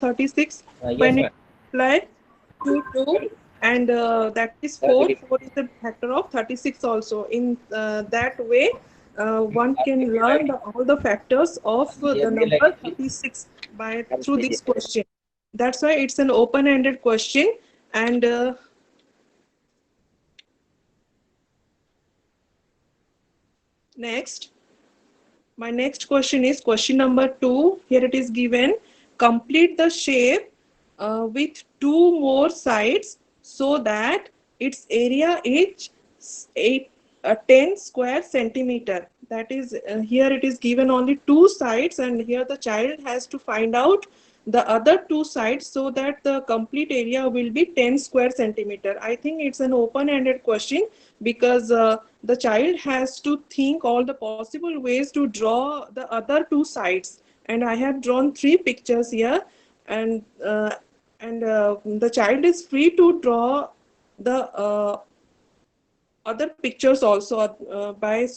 36 Yes, when it ma'am. multiply 2 2 and that is 4. 4 is a factor of 36 also. In that way, one can learn all the factors of the number 36 by through this question. That's why it's an open-ended question. And next, my next question is question number 2. Here it is given. Complete the shape with two more sides so that its area is 10 square centimeter. That is, here it is given only two sides, and here the child has to find out the other two sides so that the complete area will be 10 square centimeter. I think it's an open-ended question because the child has to think all the possible ways to draw the other two sides. And I have drawn three pictures here, and the child is free to draw the other pictures also by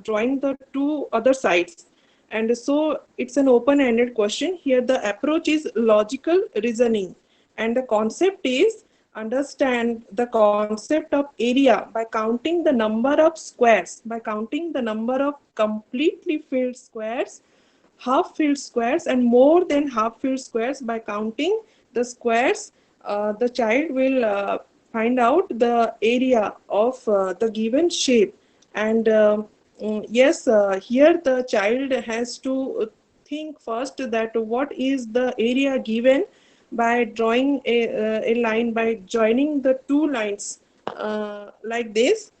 drawing the two other sides. And so it's an open-ended question. Here the approach is logical reasoning, and the concept is understand the concept of area by counting the number of squares, by counting the number of completely filled squares, half filled squares, and more than half filled squares. By counting the squares, the child will find out the area of the given shape. And yes, here the child has to think first that what is the area given by drawing a line, by joining the two lines like this.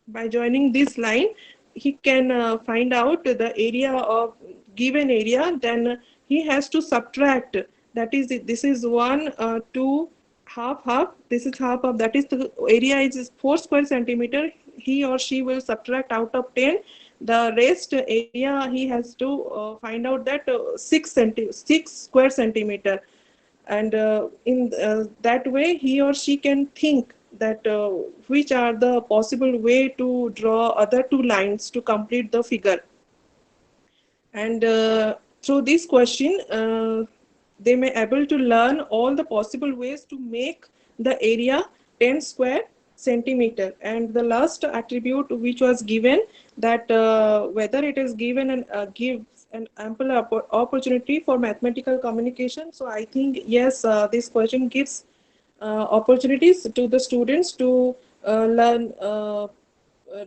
By joining this line, he can find out the area of given area. Then he has to subtract. That is, this is 1 2 half half, this is half of, that is the area is 4 square centimeter. He or she will subtract out of 10 the rest area. He has to find out that 6 square centimeter. And in that way he or she can think that which are the possible way to draw other two lines to complete the figure. And through this question they may able to learn all the possible ways to make the area 10 square centimeter. And the last attribute which was given, that whether it is given and gives an ample opportunity for mathematical communication. So I think yes, this question gives opportunities to the students to learn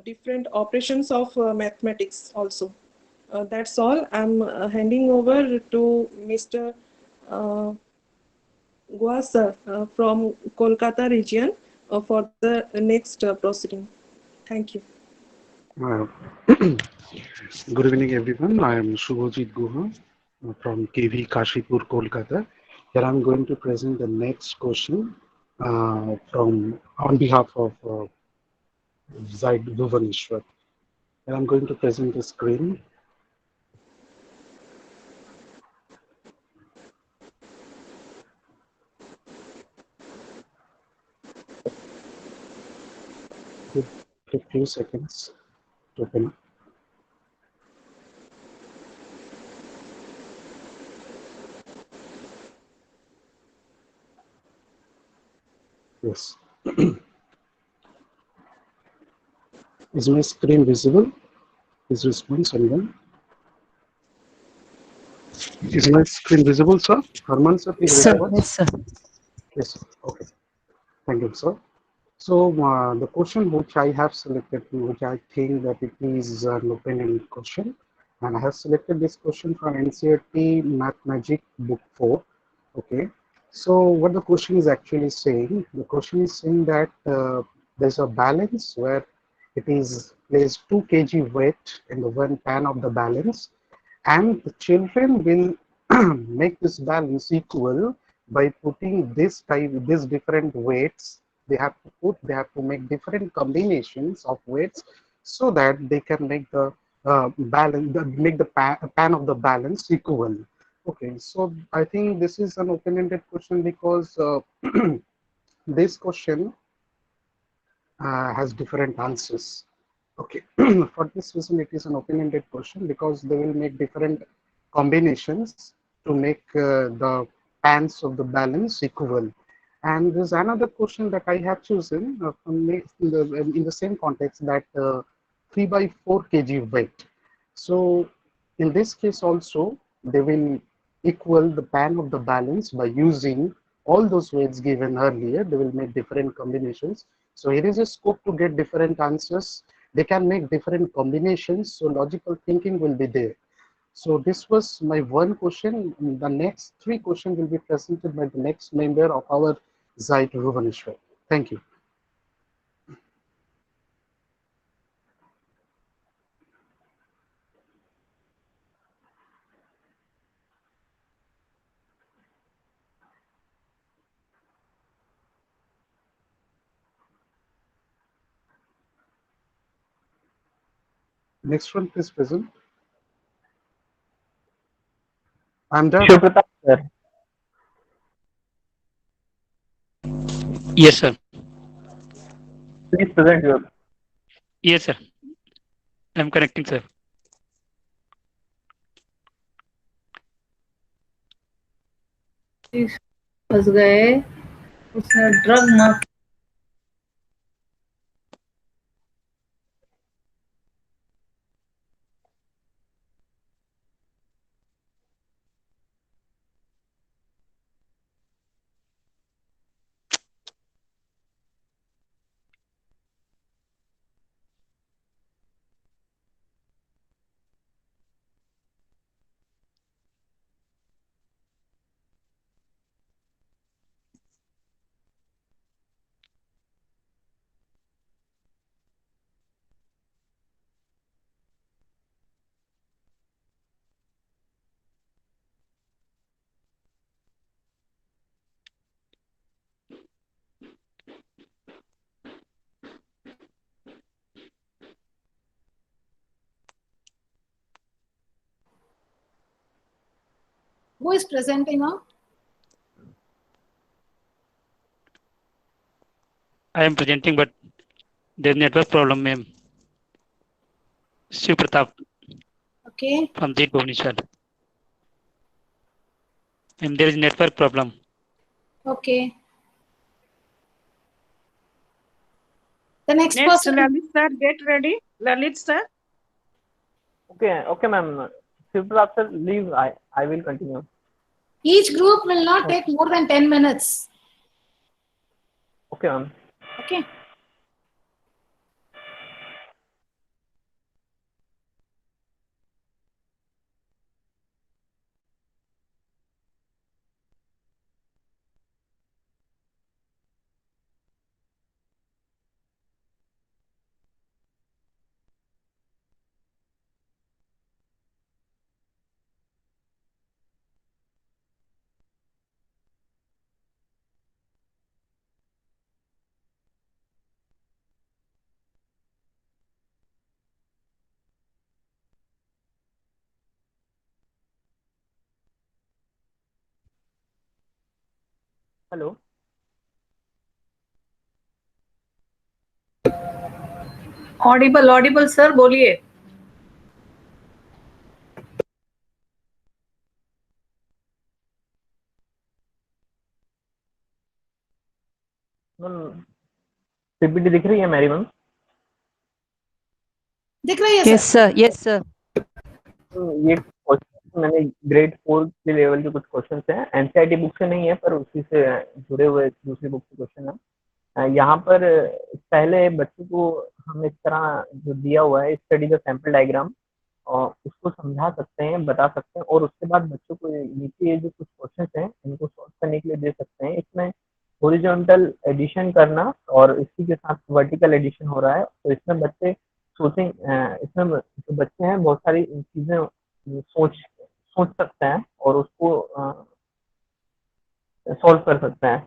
different operations of mathematics also. That's all. I'm handing over to Mr. Uh, Guasa from Kolkata region for the next proceeding. Thank you. Uh, Good evening, everyone. I am Shubhajit Guha from KV Kashipur, Kolkata. Here I'm going to present the next question from on behalf of Zaid Bhuvaneshwar. Here I'm going to present the screen. Give it a few seconds to open. Yes. Is my screen visible? Is response anyone? Is my screen visible, sir? Harman sir, please Yes, sir. respond. Yes, sir. Yes, sir. Okay. Thank you, sir. So the question which I have selected, which I think that it is an open-ended question, and I have selected this question from NCERT Math Magic Book 4. Okay. So what the question is actually saying, the question is saying that there's a balance where it is placed 2 kg weight in the one pan of the balance, and the children will make this balance equal by putting these different weights. They have to make different combinations of weights so that they can make the make the pan of the balance equal. Okay, so I think this is an open-ended question because this question has different answers. Okay, for this reason, it is an open-ended question because they will make different combinations to make the pans of the balance equal. And there's another question that I have chosen in the same context, that 3 by 4 kg weight. So in this case also, they will equal the pan of the balance by using all those weights given earlier. They will make different combinations. So here is a scope to get different answers. They can make different combinations, so logical thinking will be there. So this was my one question. The next three questions will be presented by the next member of our Zite Bhubaneswar. Thank you. Next one, please present. I'm done. Shubhpratap, sir. Yes, sir. Please present your. Yes, sir. I'm connecting, sir. फंस गए उसने drug माफ Who is presenting now? I am presenting, but there's network problem, ma'am. Shiv Pratap Okay. from Zite Bhubaneswar. Ma'am, there is network problem. Okay. The next Next, person. Lalit sir, get ready. Lalit sir. Okay, ma'am. Shubhpratap, sir, leave. I will continue. Each group will not take more than 10 minutes. Okay, ma'am. Okay. Hello. Audible sir बोलिए ma'am PPT दिख रही है मेरी ma'am? दिख रही है Yes, sir? sir. Yes, sir. ये question मैंने ग्रेड 4 के लेवल के कुछ क्वेश्चन हैं, एनसीईआरटी बुक से नहीं है पर उसी से जुड़े हुए दूसरी बुक के क्वेश्चन है। यहाँ पर पहले बच्चों को हम इस तरह जो दिया हुआ है स्टडी द सैंपल डायग्राम और उसको समझा सकते हैं, बता सकते हैं और उसके बाद बच्चों को नीचे ये जो कुछ क्वेश्चन हैं इनको सॉल्व करने के लिए दे सकते हैं। इसमें हॉरिजॉन्टल एडिशन करना और इसी के साथ वर्टिकल एडिशन हो रहा है, तो इसमें बच्चे सोचें, इसमें जो बच्चे हैं बहुत सारी चीजें सोच सकते हैं और उसको सॉल्व कर सकते हैं।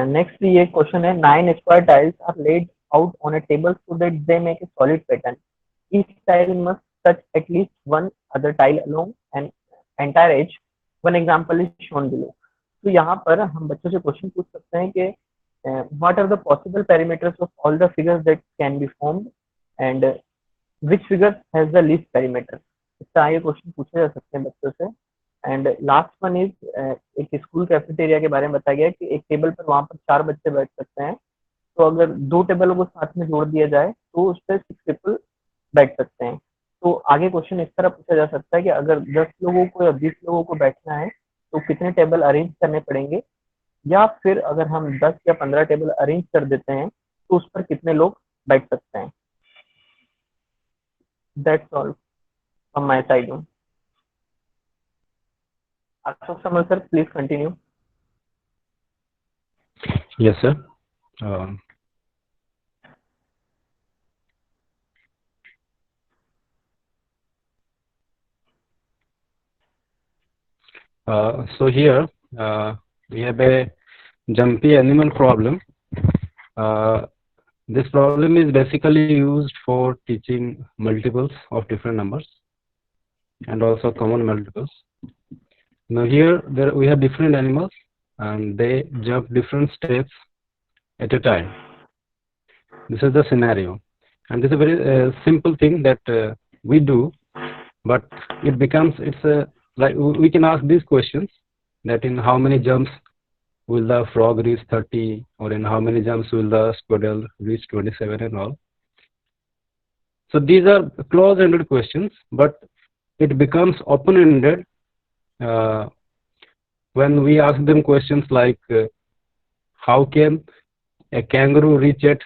नेक्स्ट ये क्वेश्चन है 9 square tiles are laid out on a table so that they make a solid pattern. Each tile must touch at least one other tile along an entire edge. One example is shown below. तो यहाँ पर हम बच्चों से question पूछ सकते हैं कि what are the possible perimeters of all the figures that can be formed and which figure has the least perimeter. इस तरह ये क्वेश्चन पूछे जा सकते हैं बच्चों से। एंड लास्ट वन इज एक स्कूल कैफेटेरिया के बारे में बताया गया कि एक टेबल पर वहां पर 4 बच्चे बैठ सकते हैं, तो अगर 2 टेबलों को साथ में जोड़ दिया जाए तो उस पर 6 पीपल बैठ सकते हैं। तो आगे क्वेश्चन इस तरह पूछा जा सकता है कि अगर 10 लोगों को या 20 लोगों को बैठना है तो कितने टेबल अरेंज करने पड़ेंगे, या फिर अगर हम 10 या 15 टेबल अरेंज कर देते हैं तो उस पर कितने लोग बैठ सकते हैं। That's all from my side. Ashok Samal sir, please continue. Yes, sir. Um, so here we have a jumpy animal problem. This problem is basically used for teaching multiples of different numbers and also common multiples. Now here we have different animals and they jump different steps at a time. This is the scenario, and this is a very simple thing that we do, but it becomes, like we can ask these questions, that in how many jumps will the frog reach 30, or in how many jumps will the squirrel reach 27 and all. So these are close-ended questions, but it becomes open-ended when we ask them questions like how can a kangaroo reach at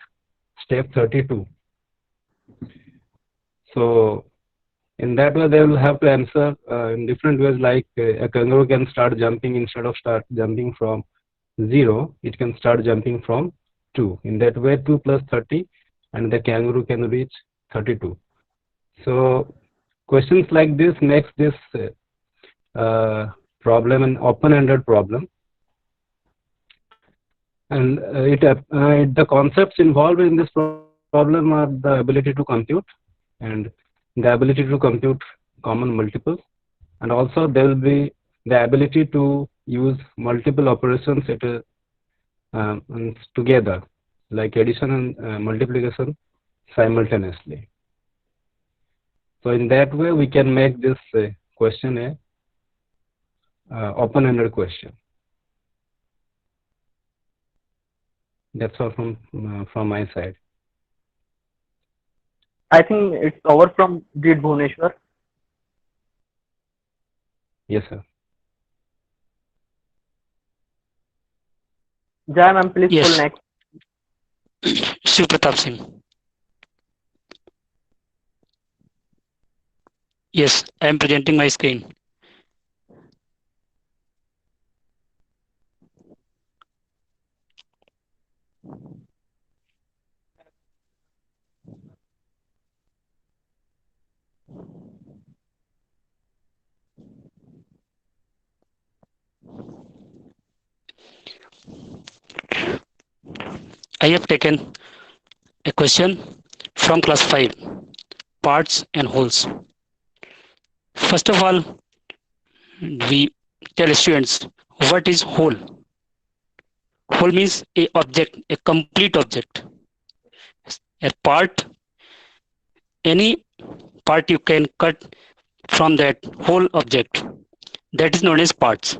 step 32? So in that way they will have to answer in different ways, like a kangaroo can start jumping, instead of start jumping from 0, it can start jumping from 2. In that way 2 plus 30 and the kangaroo can reach 32. So questions like this makes this problem an open-ended problem, and the concepts involved in this problem are the ability to compute and the ability to compute common multiples, and also there will be the ability to use multiple operations together, like addition and multiplication simultaneously. So in that way we can make this question a open-ended question. That's all from my side. I think it's over from Deed Bhuneshwar. Yes, sir. Jai ma'am, please Yes. pull next. Shiv Pratap Singh. Yes, I am presenting my screen. I have taken a question from class 5, parts and wholes. First of all, we tell students what is whole. Whole means a object, a complete object. A part, any part you can cut from that whole object, that is known as parts.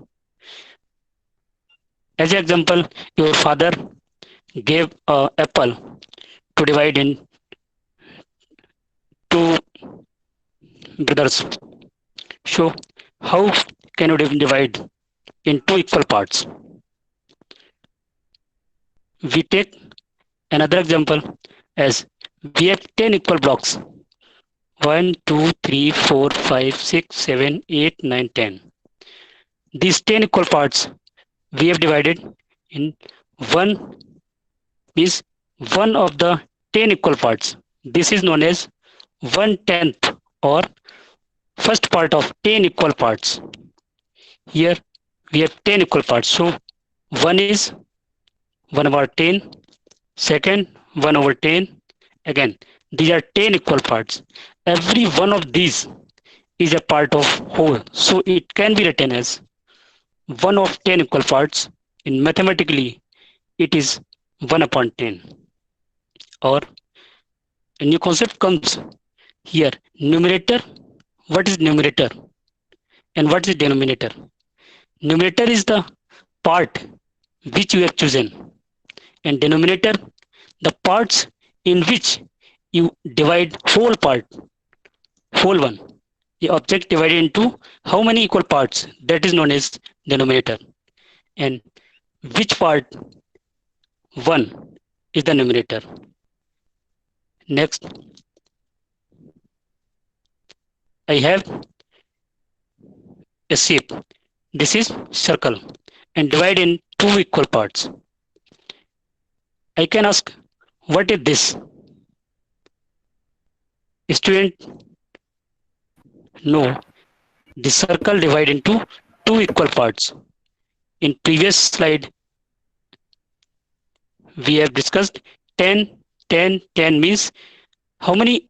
As an example, your father gave an apple to divide in two brothers. So how can you divide in two equal parts? We take another example as we have 10 equal blocks. 1, 2, 3, 4, 5, 6, 7, 8, 9, 10. These 10 equal parts we have divided in one, means one of the 10 equal parts. This is known as 1/10 or first part of 10 equal parts. Here we have 10 equal parts. So 1 is 1 over 10, second 1 over 10. Again, these are 10 equal parts. Every one of these is a part of whole. So it can be written as 1 of 10 equal parts. In mathematically, it is 1 upon 10. Or a new concept comes here. Numerator. What is numerator? And what is denominator? Numerator is the part which you have chosen, and denominator the parts in which you divide whole part, whole one. The object divided into how many equal parts, that is known as denominator. And which part 1 is the numerator. Next, I have a shape. This is circle and divide in 2 equal parts. I can ask, what is this? Student, no, the circle divide into 2 equal parts. In previous slide, we have discussed 10, 10, 10 means how many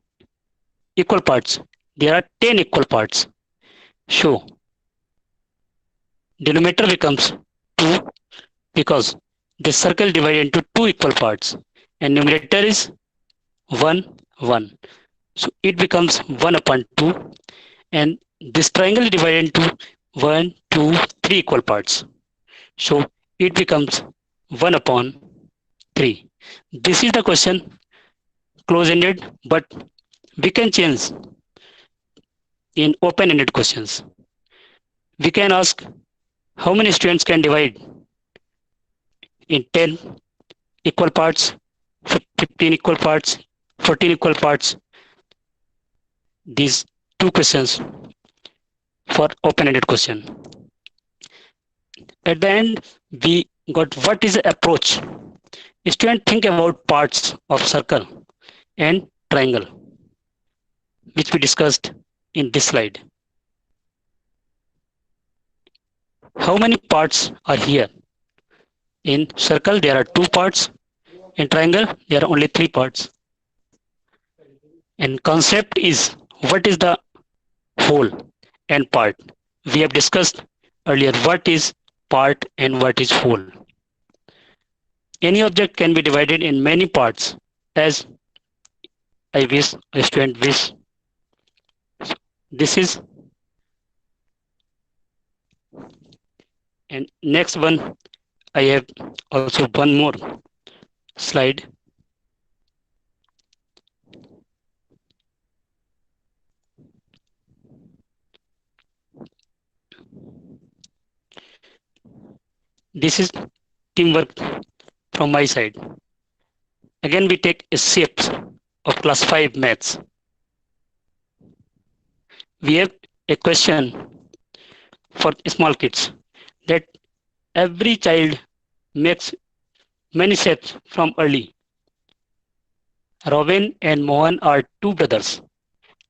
equal parts? There are 10 equal parts. So, denominator becomes 2 because the circle divided into 2 equal parts and numerator is 1, 1. So, it becomes 1 upon 2 and this triangle is divided into 1, 2, 3 equal parts. So, it becomes 1 upon 3. This is the question, close-ended, but we can change in open-ended questions. We can ask how many students can divide in 10 equal parts, 15 equal parts, 14 equal parts. These 2 questions for open-ended question. At the end, we got what is the approach. Students think about parts of circle and triangle, which we discussed in this slide. How many parts are here? In circle, there are 2 parts. In triangle, there are only 3 parts. And concept is, what is the whole and part? We have discussed earlier what is part and what is whole. Any object can be divided in many parts as I wish, a student wish. This is, and next one, I have also one more slide. This is teamwork from my side. Again, we take a shapes of class 5 maths. We have a question for small kids that every child makes many shapes from early. Robin and Mohan are 2 brothers,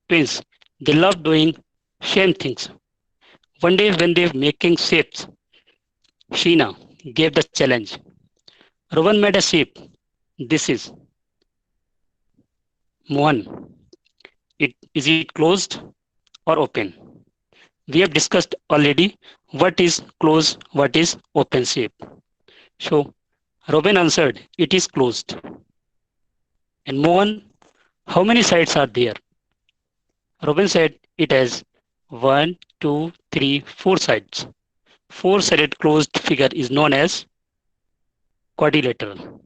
twins. They love doing same things. One day when they were making shapes, Sheena gave the challenge. Rowan made a shape. This is Mohan. Is it closed or open? We have discussed already what is closed, what is open shape. So Robin answered, it is closed. And Mohan, how many sides are there? Robin said it has 1, 2, 3, 4 sides. 4-sided closed figure is known as quadrilateral.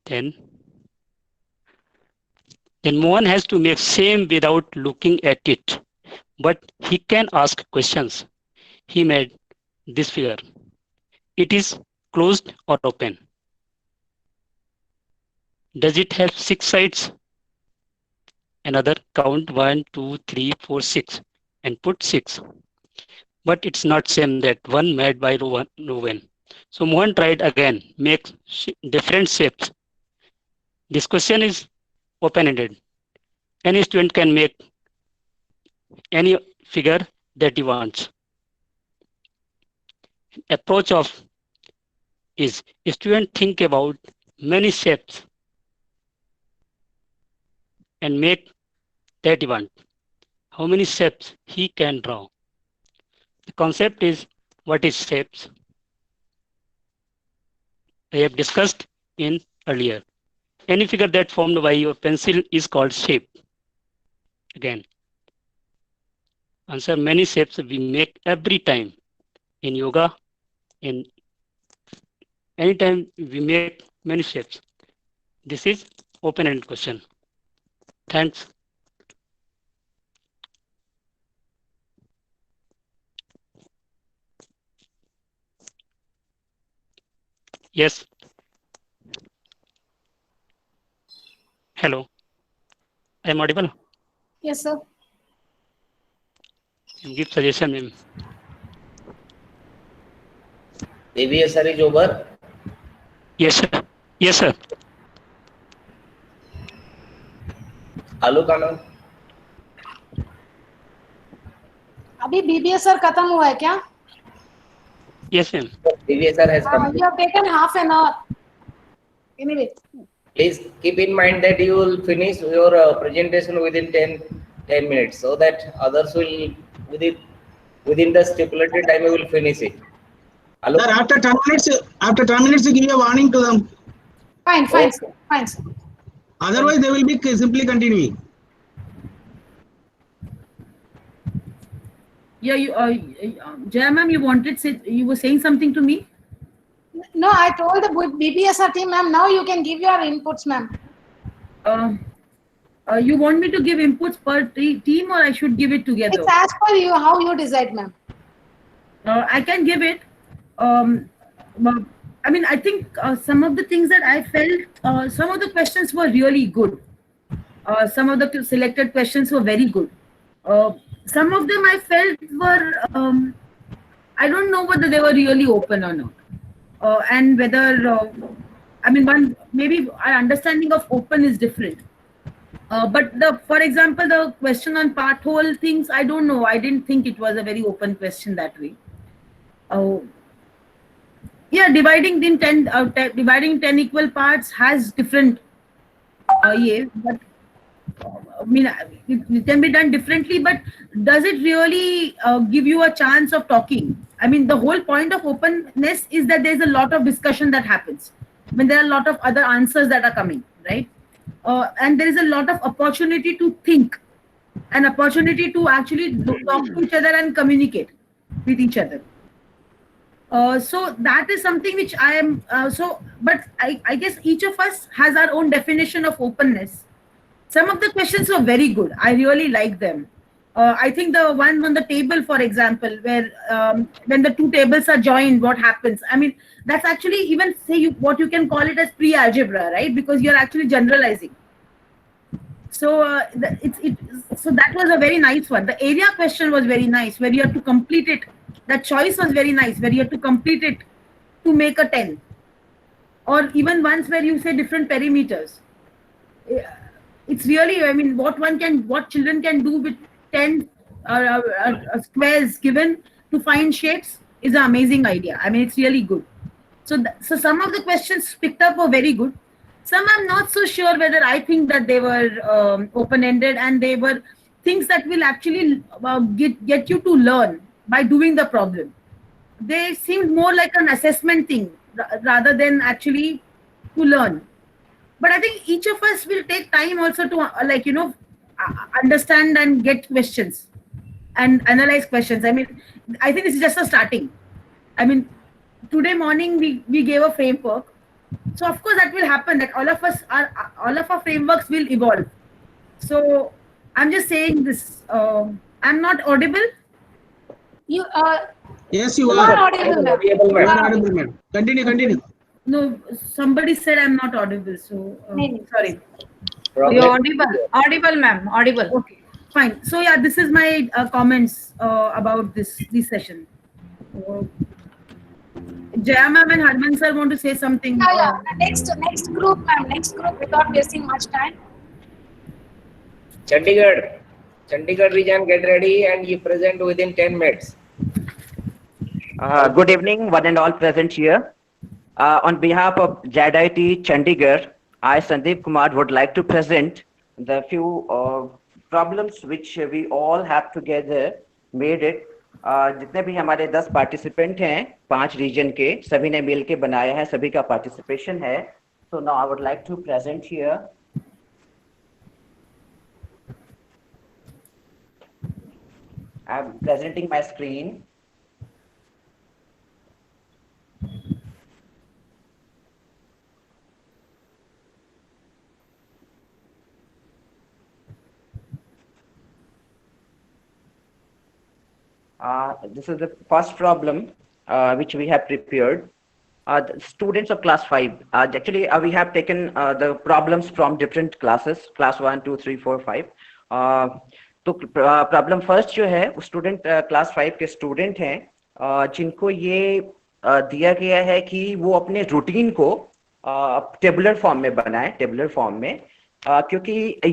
Then Mohan has to make same without looking at it, but he can ask questions. He made this figure. It is closed or open? Does it have 6 sides? Another count 1, 2, 3, 4, 6 and put 6. But it's not same that one made by Rowan. So Mohan tried again, make different shapes. This question is open-ended. Any student can make any figure that he wants. Approach of is student think about many shapes and make that he want. How many shapes he can draw. The concept is what is shapes. I have discussed in earlier. Any figure that formed by your pencil is called shape. again. Answer: many shapes we make every time in yoga. In any time we make many shapes. This is open-ended question. Thanks. Yes. Hello. I am audible? Yes, sir. Give suggestion, ma'am. ABSR is over. Yes, sir. Yes, sir. आलोक आनंद, अभी BBSR खत्म हुआ है क्या? Yes, ma'am. ABSR has come. You have taken half an hour. Anyway, Please keep in mind that you will finish your presentation within 10 minutes, so that others will within the stipulated time you will finish it. Alok, Sir, after 10 minutes, you give a warning to them. fine, sir. Fine, sir. Otherwise, they will be simply continuing. Yeah, Jaya ma'am, you were saying something to me? No, I told the BBSR team, ma'am, now you can give your inputs, ma'am. You want me to give inputs per team, or I should give it together? It's as per you, how you decide, ma'am. I can give it. I mean, I think some of the things that I felt, some of the questions were really good. Some of the selected questions were very good. Some of them I felt were, I don't know whether they were really open or not. And whether, I mean, maybe our understanding of open is different. But for example, the question on part whole things, I don't know. I didn't think it was a very open question that way. Yeah, dividing 10 equal parts has different, but I mean, it can be done differently, but does it really give you a chance of talking? I mean, the whole point of openness is that there's a lot of discussion that happens when there are a lot of other answers that are coming, right? And there is a lot of opportunity to think, an opportunity to actually talk to each other and communicate with each other. So that is something which I am, but I guess each of us has our own definition of openness. Some of the questions were very good. I really like them. I think the one on the table, for example, where when the two tables are joined, what happens? I mean, that's actually even what you can call it as pre-algebra, right? Because you're actually generalizing. So so that was a very nice one. The area question was very nice, where you have to complete it. That choice was very nice, where you have to complete it to make a 10. Or even ones where you say different perimeters. It's really, I mean, what children can do with 10 squares given to find shapes is an amazing idea. I mean, it's really good. So some of the questions picked up were very good. Some I'm not so sure whether I think that they were open-ended, and they were things that will actually get you to learn by doing the problem. They seemed more like an assessment thing rather than actually to learn. But I think each of us will take time also to understand and get questions and analyze questions. I mean, I think this is just a starting. I mean, today morning we gave a framework. So of course that will happen, that all of our frameworks will evolve. So I'm just saying this. I'm not audible. Yes, you are. Audible, ma'am. You are audible, ma'am. Continue. No, somebody said I'm not audible. So sorry. You're audible, ma'am. Audible. Okay, fine. So yeah, this is my comments about this session. Jaya ma'am and Harman sir want to say something. Yeah. Next group, ma'am. Next group, without wasting much time. Chandigarh region, get ready and you present within 10 minutes. Good evening, one and all present here. On behalf of JIIT Chandigarh, I, Sandeep Kumar, would like to present the few problems which we all have together made it. जितने भी हमारे 10 participant हैं 5 reason के, सभी ने मिल के बनाया है, सभी का पार्टिसिपेशन है. So now I would like to present here. I'm presenting my screen. This is the first problem which we have prepared. The students of class 5, actually we have taken the problems from different classes, class 1, 2, 3, 4, 5. तो problem first जो है वो student class 5 के student हैं जिनको ये दिया गया है कि वो अपने रूटीन को टेबुलर फॉर्म में बनाएं, टेबुलर फॉर्म में, क्योंकि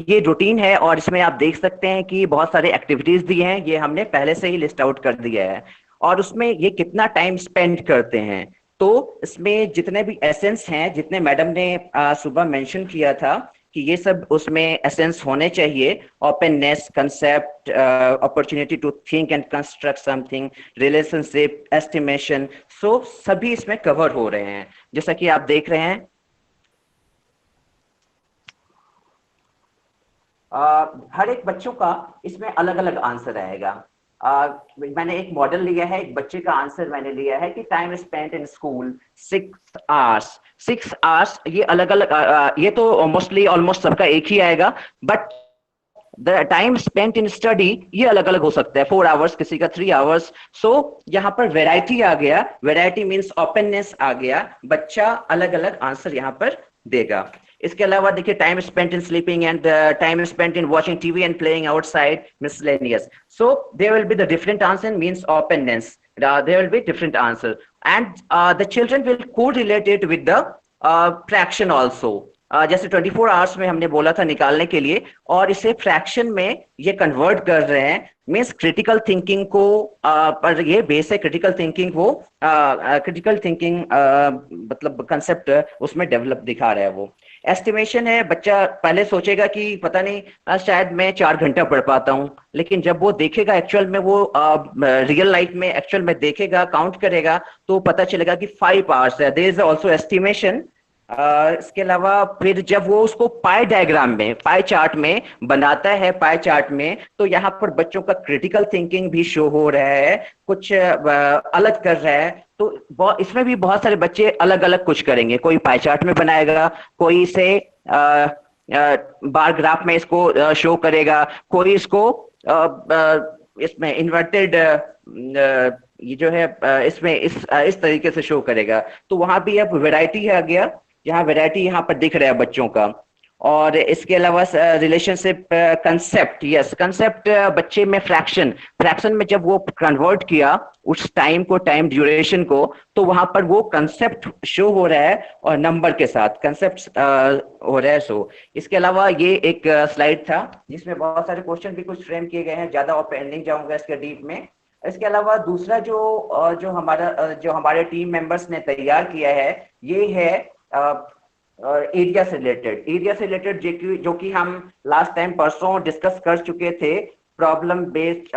ये रूटीन है और इसमें आप देख सकते हैं कि बहुत सारे एक्टिविटीज दिए हैं, ये हमने पहले से ही लिस्ट आउट कर दिया है और उसमें ये कितना टाइम स्पेंड करते हैं। तो इसमें जितने भी एसेंस हैं, जितने मैडम ने सुबह मेंशन किया था कि ये सब उसमें एसेंस होने चाहिए, openness, concept, opportunity to think and construct something, relationship, estimation, so सभी इसमें कवर हो रहे हैं जैसा कि आप देख रहे हैं। हर एक बच्चों का इसमें अलग अलग आंसर आएगा। मैंने एक मॉडल लिया है, एक बच्चे का आंसर मैंने लिया है कि time spent in school 6 hours. 6 hours ये अलग अलग, ये तो मोस्टली ऑलमोस्ट सबका एक ही आएगा, but the time spent in study ये अलग अलग हो सकता है, 4 आवर्स, किसी का 3 आवर्स। सो यहाँ पर वेराइटी आ गया, वेराइटी मीन्स ओपननेस आ गया, बच्चा अलग अलग आंसर यहाँ पर देगा। इसके अलावा देखिए time spent in sleeping and time spent in watching TV and playing outside, miscellaneous. So there will be the different answer means openness, there will be different answer and the children will correlate it with the fraction also. जैसे 24 hours में हमने बोला था निकालने के लिए, और इसे फ्रैक्शन में ये कन्वर्ट कर रहे हैं, मीन्स क्रिटिकल थिंकिंग को पर ये बेस है, क्रिटिकल थिंकिंग वो क्रिटिकल थिंकिंग मतलब कंसेप्ट उसमें डेवलप दिखा रहा है। वो एस्टिमेशन है, बच्चा पहले सोचेगा कि पता नहीं शायद मैं 4 घंटा पढ़ पाता हूँ, लेकिन जब वो देखेगा एक्चुअल में, वो रियल लाइफ में एक्चुअल में देखेगा, काउंट करेगा, तो पता चलेगा कि 5 आवर्स है। There is also estimation. इसके अलावा फिर जब वो उसको पाई डायग्राम में, पाई चार्ट में बनाता है, पाई चार्ट में, तो यहाँ पर बच्चों का क्रिटिकल थिंकिंग भी शो हो रहा है, कुछ अलग कर रहा है। तो इसमें भी बहुत सारे बच्चे अलग अलग कुछ करेंगे, कोई पाई चार्ट में बनाएगा, कोई इसे बार ग्राफ में इसको शो करेगा, कोई इसको इसमें इन्वर्टेड ये जो है इसमें इस तरीके से शो करेगा। तो वहां भी अब वैरायटी आ गया, यहाँ वैरायटी यहाँ पर दिख रहा है बच्चों का। और इसके अलावा रिलेशनशिप, कंसेप्ट, यस कंसेप्ट बच्चे में फ्रैक्शन में जब वो कन्वर्ट किया उस टाइम को, टाइम ड्यूरेशन को, तो वहां पर वो कंसेप्ट शो हो रहा है और नंबर के साथ कंसेप्ट हो रहा है शो। इसके अलावा ये एक स्लाइड था जिसमें बहुत सारे क्वेश्चन भी कुछ फ्रेम किए गए हैं, ज्यादा ओपन नहीं जाऊंगा इसके डीप में। इसके अलावा दूसरा जो हमारे टीम मेंबर्स ने तैयार किया है, ये है एरिया से रिलेटेड जो कि हम लास्ट टाइम परसों डिस्कस कर चुके थे। प्रॉब्लम बेस्ड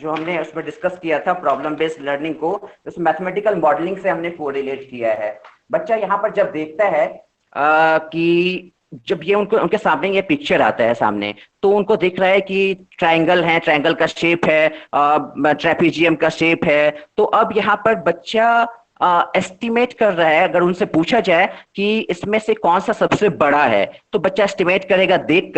जो हमने उसमें डिस्कस किया था, प्रॉब्लम बेस्ड लर्निंग को उस मैथमेटिकल मॉडलिंग से हमने कोरिलेट किया है। बच्चा यहाँ पर जब देखता है कि जब ये उनके सामने ये पिक्चर आता है सामने, तो उनको दिख रहा है कि ट्रायंगल है, ट्रायंगल का शेप है, ट्रेपीजियम का शेप है। तो अब यहाँ पर बच्चा एस्टिमेट कर रहा है, अगर उनसे पूछा जाए कि इसमें से कौन सा सबसे बड़ा है, तो बच्चा एस्टिमेट करेगा, देख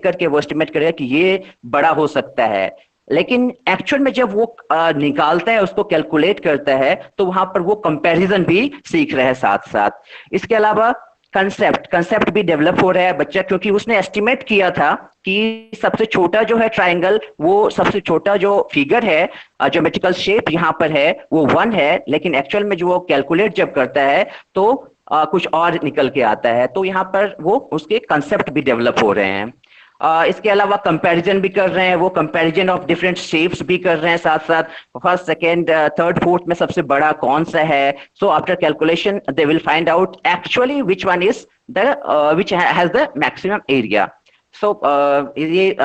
करके वो एस्टिमेट करेगा कि ये बड़ा हो सकता है। लेकिन एक्चुअल में जब वो निकालता है, उसको कैलकुलेट करता है, तो वहां पर वो कंपैरिजन भी सीख रहा है साथ साथ। इसके अलावा कंसेप्ट भी डेवलप हो रहा है बच्चा, क्योंकि उसने एस्टिमेट किया था कि सबसे छोटा जो है ट्रायंगल, वो सबसे छोटा जो फिगर है, ज्योमेट्रिकल शेप यहाँ पर है वो 1 है, लेकिन एक्चुअल में जो वो कैलकुलेट जब करता है तो कुछ और निकल के आता है। तो यहाँ पर वो उसके कंसेप्ट भी डेवलप हो रहे हैं। इसके अलावा कंपैरिजन भी कर रहे हैं, वो कंपैरिजन ऑफ डिफरेंट शेप्स भी कर रहे हैं साथ साथ, फर्स्ट, सेकंड, थर्ड, फोर्थ में सबसे बड़ा कौन सा है। So after calculation they will find out actually which one is the which has the maximum area. So ये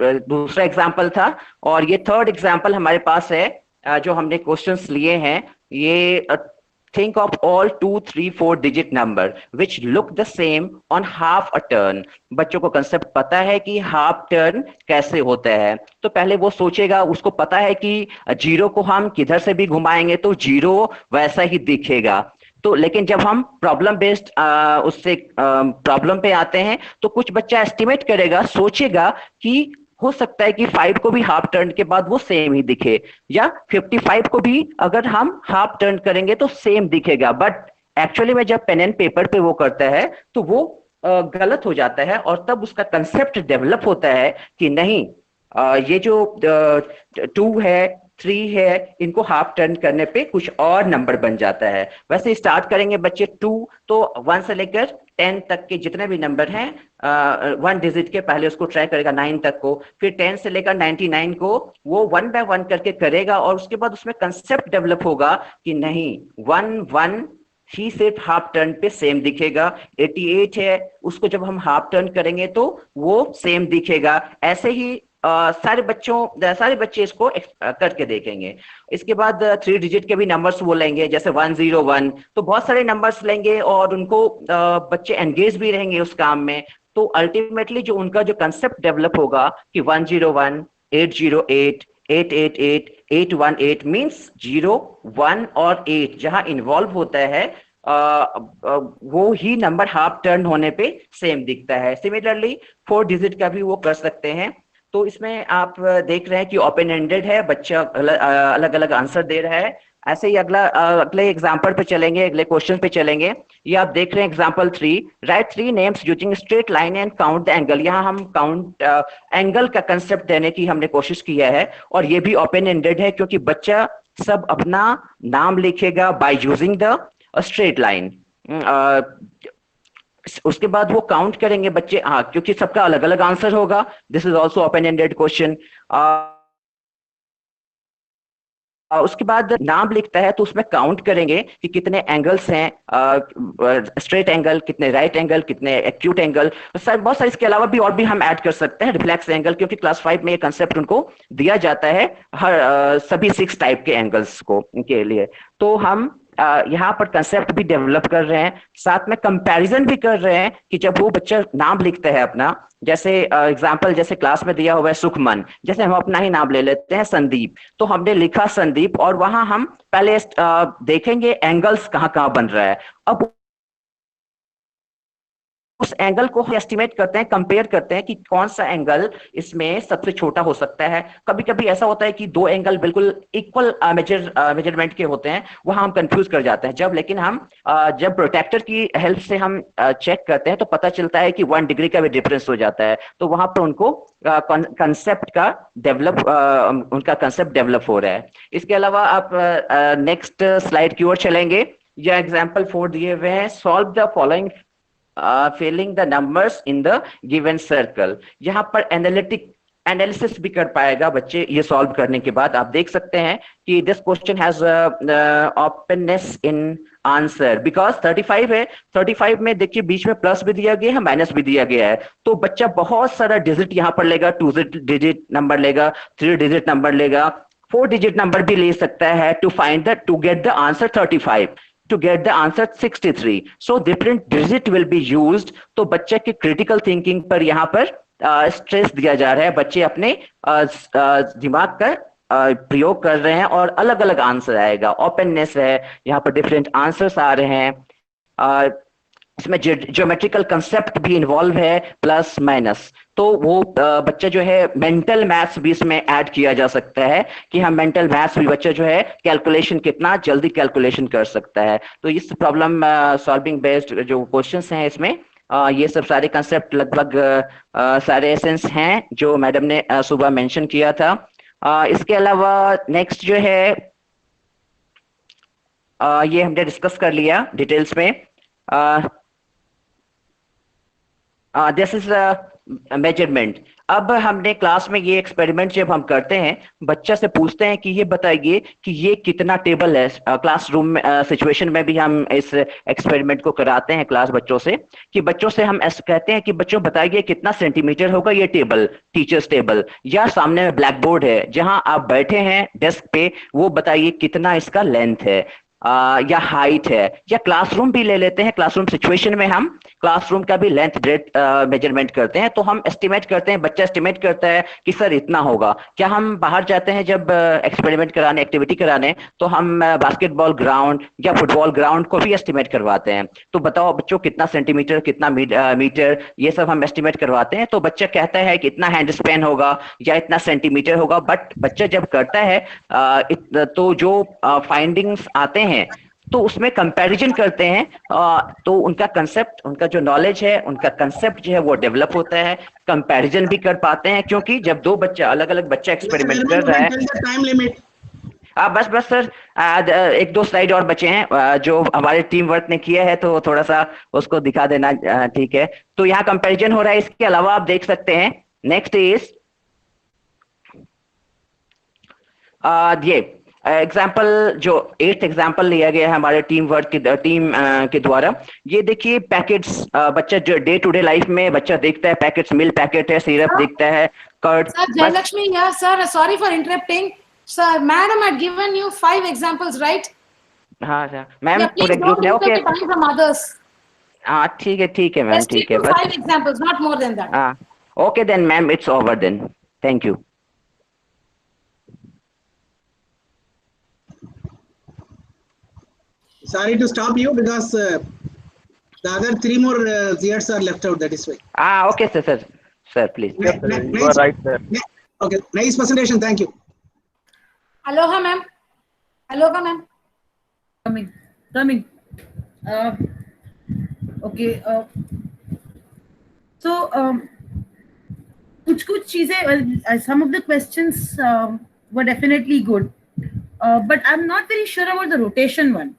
दूसरा एग्जाम्पल था, और ये थर्ड एग्जाम्पल हमारे पास है जो हमने क्वेश्चंस लिए हैं। ये think of all 2, 3, 4 digit number which look the same on half a turn. बच्चों को कंसेप्ट पता है कि हाफ टर्न कैसे होता है, तो पहले वो सोचेगा, उसको पता है कि जीरो को हम किधर से भी घुमाएंगे तो जीरो वैसा ही दिखेगा। तो लेकिन जब हम प्रॉब्लम बेस्ड उससे प्रॉब्लम पे आते हैं तो कुछ बच्चा एस्टिमेट करेगा, सोचेगा कि हो सकता है कि 5 को भी हाफ टर्न के बाद वो सेम ही दिखे, या 55 को भी अगर हम हाफ टर्न करेंगे तो सेम दिखेगा। बट एक्चुअली में जब पेन एंड पेपर पे वो करता है तो वो गलत हो जाता है, और तब उसका कंसेप्ट डेवलप होता है कि नहीं, ये जो 2 है, 3 है, इनको हाफ टर्न करने पे कुछ और नंबर बन जाता है। वैसे स्टार्ट करेंगे बच्चे 2, तो 1 से लेकर 10 तक के जितने भी नंबर हैं 1 डिजिट के पहले उसको ट्राई करेगा 9 तक को, फिर 10 से लेकर 99 को वो 1 बाय 1 करके करेगा, और उसके बाद उसमें कंसेप्ट डेवलप होगा कि नहीं 1 ही सिर्फ हाफ टर्न पे सेम दिखेगा। 88 है, उसको जब हम हाफ टर्न करेंगे तो वो सेम दिखेगा। ऐसे ही सारे बच्चे इसको करके देखेंगे। इसके बाद 3 डिजिट के भी नंबर्स वो लेंगे, जैसे 101, तो बहुत सारे नंबर्स लेंगे और उनको बच्चे एंगेज भी रहेंगे उस काम में। तो अल्टीमेटली जो उनका जो कंसेप्ट डेवलप होगा कि 101, 808, 888, 818 मीन्स 0, 1 और 8 जहां इन्वॉल्व होता है वो ही नंबर हाफ टर्न होने पे सेम दिखता है। सिमिलरली 4 डिजिट का भी वो कर सकते हैं। तो इसमें आप देख रहे हैं कि ओपन एंडेड है, बच्चा अलग अलग आंसर दे रहा है। ऐसे ही अगले एग्जांपल पे चलेंगे, अगले क्वेश्चन पे चलेंगे। ये आप देख रहे हैं example 3, right 3 names using straight line and count the angle. यहाँ हम काउंट एंगल का कंसेप्ट देने की हमने कोशिश किया है, और ये भी ओपन एंडेड है क्योंकि बच्चा सब अपना नाम लिखेगा by using the straight line. उसके बाद वो काउंट करेंगे बच्चे, हाँ, क्योंकि सबका अलग अलग आंसर होगा। This is also open ended question. उसके बाद नाम लिखता है तो उसमें काउंट करेंगे कि कितने एंगल्स हैं, स्ट्रेट एंगल, कितने राइट एंगल, कितने एक्यूट एंगल, बहुत सारे। इसके अलावा भी और भी हम ऐड कर सकते हैं, रिफ्लेक्स एंगल, क्योंकि क्लास 5 में ये कंसेप्ट उनको दिया जाता है हर सभी 6 टाइप के एंगल्स को के लिए। तो हम यहाँ पर कंसेप्ट भी डेवलप कर रहे हैं, साथ में कंपैरिजन भी कर रहे हैं कि जब वो बच्चा नाम लिखता है अपना, जैसे एग्जांपल जैसे क्लास में दिया हुआ है सुखमन, जैसे हम अपना ही नाम ले लेते हैं संदीप, तो हमने लिखा संदीप, और वहां हम पहले देखेंगे एंगल्स कहाँ कहाँ बन रहा है। अब उस एंगल को हम एस्टिमेट करते हैं, कंपेयर करते हैं कि कौन सा एंगल इसमें सबसे छोटा हो सकता है। कभी कभी ऐसा होता है कि 2 एंगल बिल्कुल इक्वल मेजरमेंट के होते हैं, वहां हम कंफ्यूज कर जाते हैं। लेकिन हम जब प्रोटेक्टर की हेल्प से हम चेक करते हैं तो पता चलता है कि 1 डिग्री का भी डिफरेंस हो जाता है। तो वहां पर उनको कंसेप्ट का उनका कंसेप्ट डेवलप हो रहा है। इसके अलावा आप नेक्स्ट स्लाइड की ओर चलेंगे। यह एग्जाम्पल 4 दिए हुए हैं, solve the following filling the numbers in the given circle। यहाँ पर एनालिसिस भी कर पाएगा बच्चे ये सॉल्व करने के बाद। आप देख सकते हैं कि this question has openness in answer because 35 है। 35 में देखिए बीच में प्लस भी दिया गया है, माइनस भी दिया गया है, तो बच्चा बहुत सारा डिजिट यहाँ पर लेगा, 2 डिजिट नंबर लेगा, 3 डिजिट नंबर लेगा, 4 डिजिट नंबर भी ले सकता है to get the answer 35, to get the answer 63. So different digit will be used। तो बच्चे की क्रिटिकल थिंकिंग पर यहाँ पर स्ट्रेस दिया जा रहा है, बच्चे अपने दिमाग का प्रयोग कर रहे हैं और अलग अलग आंसर आएगा। ओपननेस है, यहाँ पर डिफरेंट आंसर्स आ रहे हैं, इसमें ज्योमेट्रिकल कंसेप्ट भी इन्वॉल्व है, प्लस माइनस। तो वो बच्चा जो है मेंटल मैथ्स भी इसमें ऐड किया जा सकता है कि हम मेंटल मैथ्स भी बच्चा जो है कैलकुलेशन कितना जल्दी कैलकुलेशन कर सकता है। तो इस प्रॉब्लम सॉल्विंग बेस्ड जो क्वेश्चंस हैं इसमें ये सब सारे कंसेप्ट लगभग सारे एसेंस हैं जो मैडम ने सुबह मेंशन किया था। इसके अलावा नेक्स्ट जो है ये हमने डिस्कस कर लिया डिटेल्स में। This is measurement. अब हमने क्लास में ये एक्सपेरिमेंट जब हम करते हैं, बच्चा से पूछते हैं कि ये बताइए कि ये कितना टेबल है। क्लासरूम में सिचुएशन में भी हम इस एक्सपेरिमेंट को कराते हैं क्लास बच्चों से, कि बच्चों से हम ऐसे कहते हैं कि बच्चों बताइए कितना सेंटीमीटर होगा ये टेबल, टीचर्स टेबल, या सामने ब्लैक बोर्ड है जहां आप बैठे हैं डेस्क पे, वो बताइए कितना इसका लेंथ है। या हाइट है, या क्लासरूम भी ले लेते हैं। क्लासरूम सिचुएशन में हम क्लासरूम का भी लेंथ ब्रेथ मेजरमेंट करते हैं, तो हम एस्टिमेट करते हैं, बच्चा एस्टिमेट करता है कि सर इतना होगा। क्या हम बाहर जाते हैं जब एक्सपेरिमेंट कराने, एक्टिविटी कराने, तो हम बास्केटबॉल ग्राउंड या फुटबॉल ग्राउंड को भी एस्टिमेट करवाते हैं। तो बताओ बच्चों कितना सेंटीमीटर, कितना मीटर, ये सब हम एस्टिमेट करवाते हैं। तो बच्चा कहता है कि इतना हैंड स्पैन होगा या इतना सेंटीमीटर होगा, बट बच्चा जब करता है तो जो फाइंडिंग्स आते हैं तो उसमें कंपैरिजन करते हैं, तो उनका कंसेप्ट, उनका जो नॉलेज है, उनका कंसेप्ट जो है वो डेवलप होता है। कंपैरिजन भी कर पाते हैं, क्योंकि जब दो बच्चा, अलग अलग बच्चा एक्सपेरिमेंट कर रहा है। टाइम लिमिट बस सर, एक दो स्लाइड और बचे हैं जो हमारे टीम वर्क ने किया है, तो थोड़ा सा उसको दिखा देना। ठीक है, तो यहाँ कंपैरिजन हो रहा है। इसके अलावा आप देख सकते हैं, नेक्स्ट इज ये एग्जाम्पल, जो 8th एग्जाम्पल लिया गया है हमारे टीम वर्क की टीम के द्वारा। ये देखिए पैकेट्स, बच्चा जो डे टू डे लाइफ में बच्चा देखता है पैकेट्स, मिल्क पैकेट है, सिरप दिखता है, curd. Sir, Jayalakshmi, yeah, sir, sorry for interrupting. Sir, madam had given you 5 examples, right? हाँ सर, मैम Yeah, please पूरे ग्रुप don't ने, look okay. at the time from others. हाँ ठीक है ma'am, Restrict ठीक है, to 5 बस examples, not more than that. हाँ okay then ma'am, it's over then, thank you. Sorry to stop you because the other 3 more years are left out. That is why. Okay sir please. You are right, sir. Okay, nice presentation. Thank you. Aloha, ma'am. Aloha, ma'am. Coming. Okay. So, कुछ चीजें, some of the questions were definitely good, but I'm not very sure about the rotation one.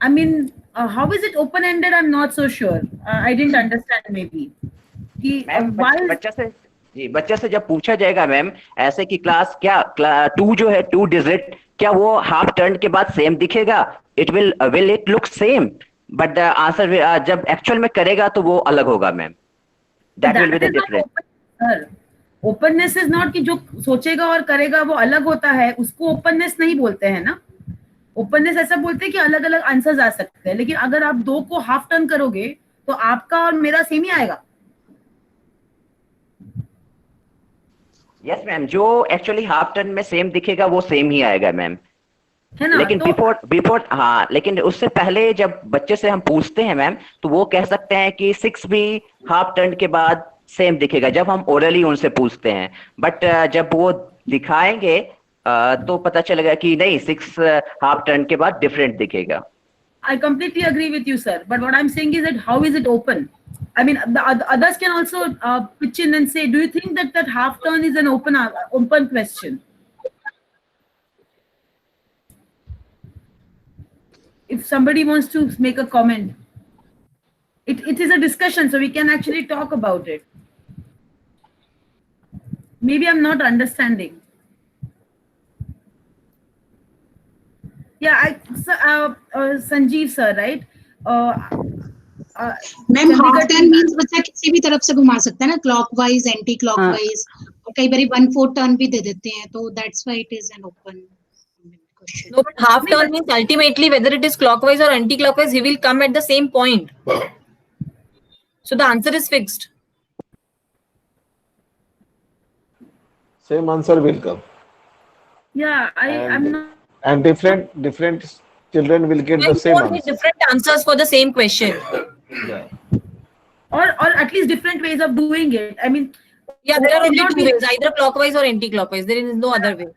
I mean, how is it open-ended? I'm not so sure. I didn't understand maybe. Ma'am बच्चा से जब पूछा जाएगा ma'am ऐसे कि class क्या 2 जो है 2 डिजिट, क्या वो हाफ टर्न के बाद सेम दिखेगा? Will it look same, but the answer जब एक्चुअल में करेगा तो वो अलग होगा ma'am. That will be the difference. Openness is not कि जो सोचेगा और करेगा वो अलग होता है, उसको ओपननेस नहीं बोलते हैं ना। ओपननेस ऐसा बोलते हैं कि अलग अलग आंसर्स आ सकते हैं, लेकिन अगर आप 2 को हाफ टर्न करोगे तो आपका और मेरा सेम ही आएगा। यस मैम, जो एक्चुअली हाफ टर्न में सेम दिखेगा वो सेम ही आएगा मैम, है ना। लेकिन बिफोर हाँ, लेकिन उससे पहले जब बच्चे से हम पूछते हैं मैम तो वो कह सकते हैं कि 6 भी हाफ टर्न के बाद सेम दिखेगा, जब हम ओरली उनसे पूछते हैं। बट जब वो दिखाएंगे तो पता चलेगा कि नहीं, 6 हाफ टर्न के बाद डिफरेंट दिखेगा। I completely agree with you, sir. But what I'm saying is that how is it open? I mean, the others can also pitch in and say, do you think that half turn is an open question? If somebody wants to make a comment, it is a discussion, so we can actually talk about it. Maybe I'm not understanding. Yeah, Sanjeev sir, right? Ma'am half turn means बच्चा किसी भी तरफ से घुमा सकता है ना, clockwise, anti clockwise, और कई बार 1/4 टर्न भी दे देते हैं, तो that's why it is an open question. No, but half turn means ultimately whether it is clockwise or anti-clockwise, he will come at the same point. So the answer is fixed. Same answer will come. Yeah, I'm not. And different children will get the same answer. Different answers for the same question. Yeah. Or at least different ways of doing it. I mean, yeah, there are only two ways, either clockwise or anti-clockwise. There is no other way.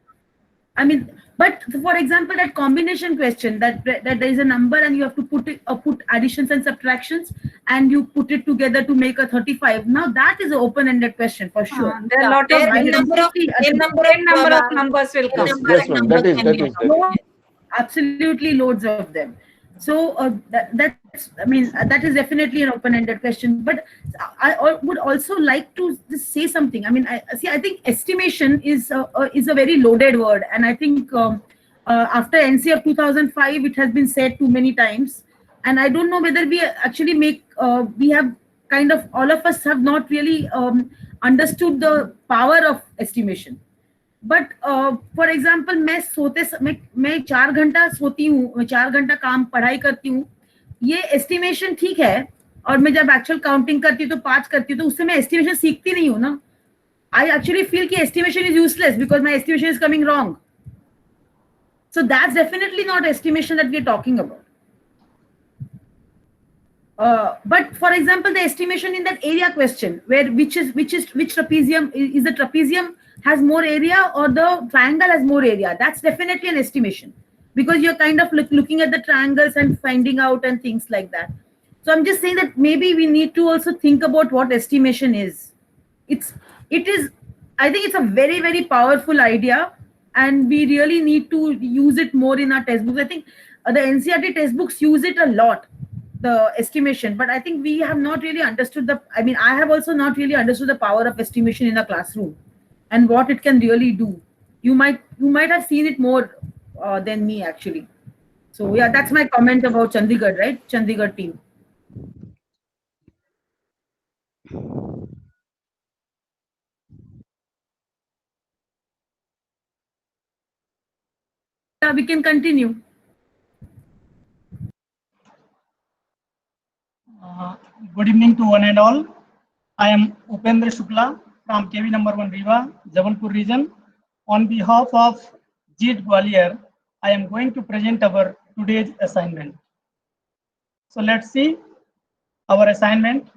I mean, but for example, that combination question, that there is a number and you have to put additions and subtractions, and you put it together to make a 35. Now that is an open-ended question for sure. There are lot of number of numbers will come. Yes, ma'am. That is. Absolutely loads of them. So that's, I mean, that is definitely an open-ended question. But I would also like to just say something. I mean, I think estimation is a very loaded word, and I think after NCF 2005, it has been said too many times, and I don't know whether we actually we have kind of, all of us have not really understood the power of estimation. But for example मैं 4 घंटा सोती हूँ, 4 घंटा काम पढ़ाई करती हूँ, ये एस्टिमेशन ठीक है, और मैं जब एक्चुअल काउंटिंग करती हूँ तो 5 करती हूँ, तो उससे मैं एस्टिमेशन सीखती नहीं हूँ ना. I actually feel कि estimation is useless because my estimation is coming wrong. So that's definitely not estimation that we're talking about. But for example, the estimation in that area question, where which trapezium is the trapezium has more area or the triangle has more area, that's definitely an estimation, because you're kind of looking at the triangles and finding out and things like that. So I'm just saying that maybe we need to also think about what estimation is. I think it's a very, very powerful idea, and we really need to use it more in our textbooks. I think the NCERT textbooks use it a lot, the estimation, but I think we have not really understood I have also not really understood the power of estimation in a classroom and what it can really do. You might have seen it more than me actually. So yeah, that's my comment about Chandigarh, right? Chandigarh team. Yeah, we can continue. Good evening to one and all. I am Upendra Shukla from KV number 1 Riva, Jabalpur region. On behalf of JEET Gwalior, I am going to present our today's assignment. So let's see our assignment.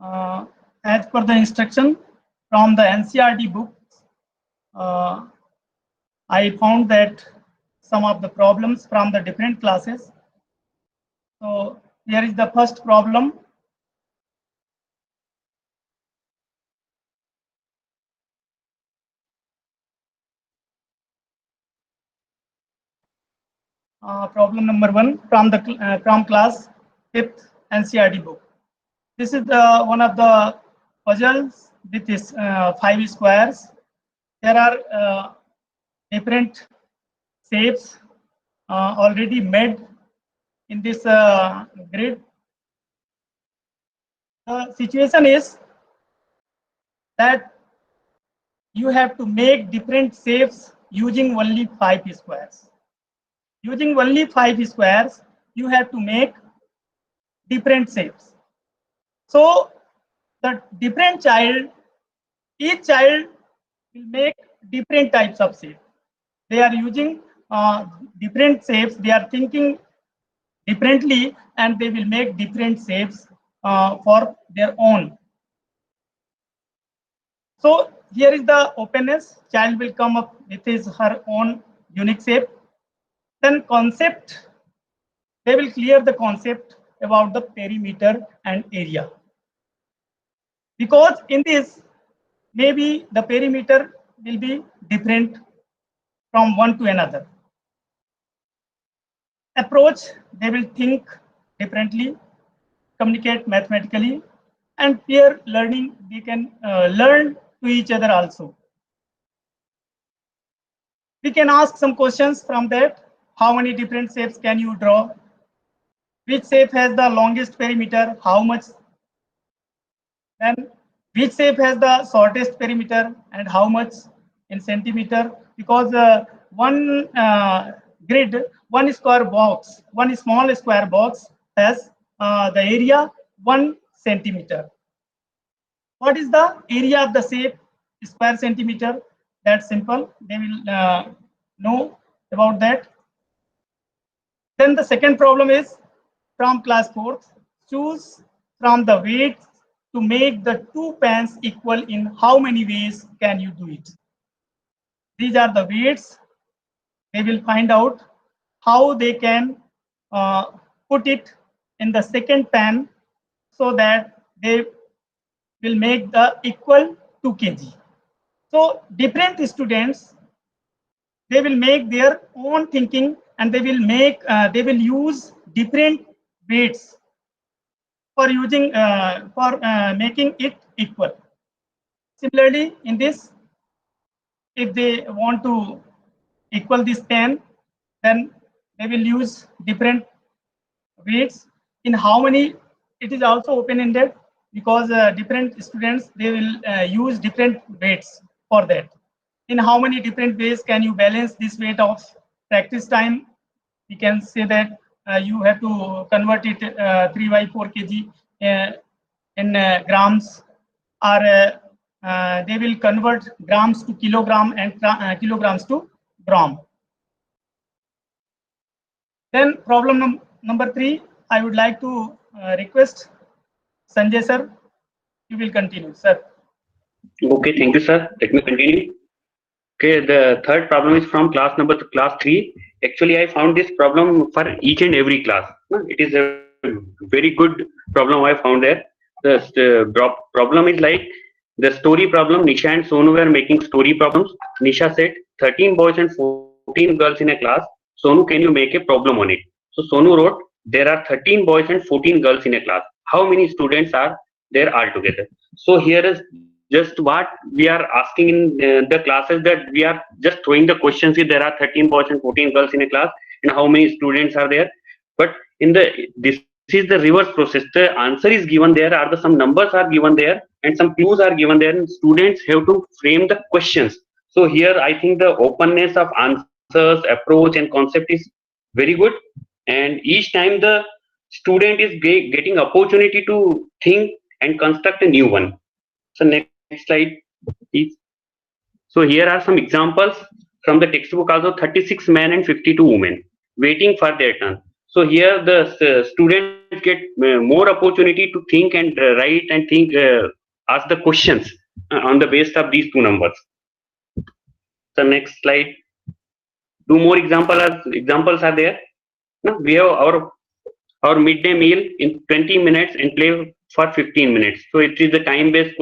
As per the instruction from the NCERT book, I found that some of the problems from the different classes. So here is the first problem. Problem number 1 from the from class 5th NCERT book. This is the one of the puzzles with this 5 squares. There are different shapes already made in this grid. The situation is that you have to make different shapes using only 5 squares. Using only 5 squares, you have to make different shapes. So the different child, each child will make different types of shapes. They are using different shapes. They are thinking differently, and they will make different shapes for their own. So here is the openness. Child will come up with her own unique shape. Then concept, they will clear the concept about the perimeter and area. Because in this, maybe the perimeter will be different from one to another. Approach, they will think differently, communicate mathematically, and peer learning, they can learn to each other also. We can ask some questions from that. How many different shapes can you draw? Which shape has the longest perimeter? How much? Then which shape has the shortest perimeter and how much in centimeter? Because one grid, one square box, one small square box has the area 1 centimeter. What is the area of the shape square centimeter? That's simple. They will know about that. Then the second problem is from class 4th. Choose from the weights to make the 2 pans equal in how many ways can you do it? These are the weights. They will find out how they can put it in the second pan so that they will make the equal 2 kg. So different students, they will make their own thinking, and they will make they will use different weights for using making it equal. Similarly, in this, if they want to equal this pan, then they will use different weights. In how many, it is also open-ended, because different students, they will use different weights for that. in how many different ways can you balance this weight of practice time? We can say that you have to convert it 3 by 4 kg in grams, or they will convert grams to kilogram and kilograms to gram. Then problem number 3, I would like to request Sanjay sir, you will continue, sir. Okay, thank you, sir. Let me continue. Okay, the third problem is from class 3. Actually, I found this problem for each and every class. It is a very good problem I found there. The problem is like the story problem. Nisha and Sonu were making story problems. Nisha said 13 boys and 14 girls in a class. Sonu, can you make a problem on it? So Sonu wrote, there are 13 boys and 14 girls in a class. How many students are there altogether? So here is just what we are asking in the classes, that we are just throwing the questions if there are 13 boys and 14 girls in a class and how many students are there. But in this is the reverse process. The answer is given there, or some numbers are given there and some clues are given there, and students have to frame the questions. So here I think the openness of answers, approach and concept is very good, and each time the student is getting opportunity to think and construct a new one. So next slide, please. So here are some examples from the textbook also. 36 men and 52 women waiting for their turn. So here the students get more opportunity to think and write and think, ask the questions on the basis of these two numbers. So next slide. Two more examples are there. Now we have our midday meal in 20 minutes and play for 15 minutes. So it is the time-based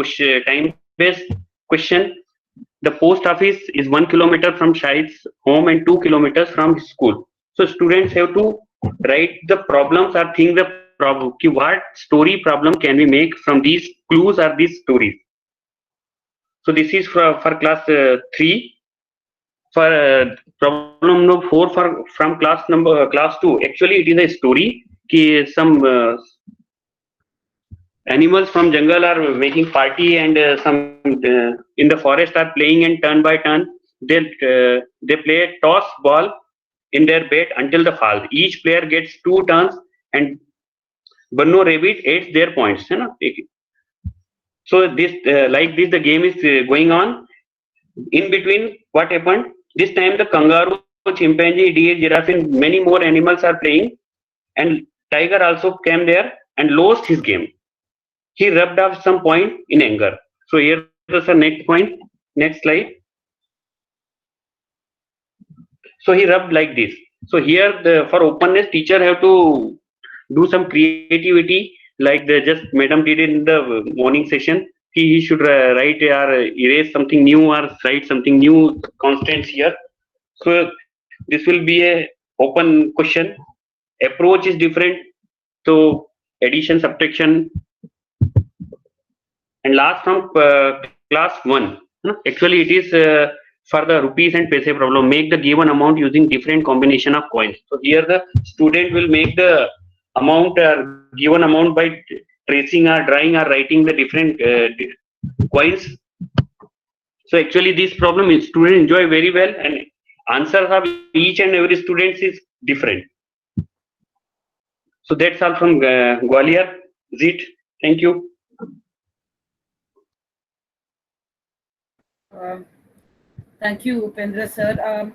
question. The post office is 1 kilometer from Shahid's home and 2 kilometers from his school. So students have to write the problems or think the problem. What story problem can we make from these clues or these stories? So this is for class 3. For problem number 4 from class 2. Actually, it is a story. Some animals from jungle are making party, and some in the forest are playing, and turn by turn they play a toss ball in their bed until the fall. Each player gets 2 turns, and Banno Rabbit adds their points. So this like this the game is going on. In between, what happened? This time the kangaroo, chimpanzee, deer, giraffe, and many more animals are playing, and tiger also came there and lost his game. He rubbed off some point in anger. So here is the next point. Next slide. So he rubbed like this. So here for openness, teacher have to do some creativity, like just madam did in the morning session. He should write or erase something new or write something new constants here. So this will be a open question. Approach is different. So addition, subtraction. And last from class 1. Actually it is for the rupees and paise problem. Make the given amount using different combination of coins. So here the student will make the amount given amount by tracing or drawing or writing the different coins. So actually this problem is students enjoy very well, and answers of each and every student is different. So that's all from Gwalior. Zit, thank you. Thank you, Upendra sir.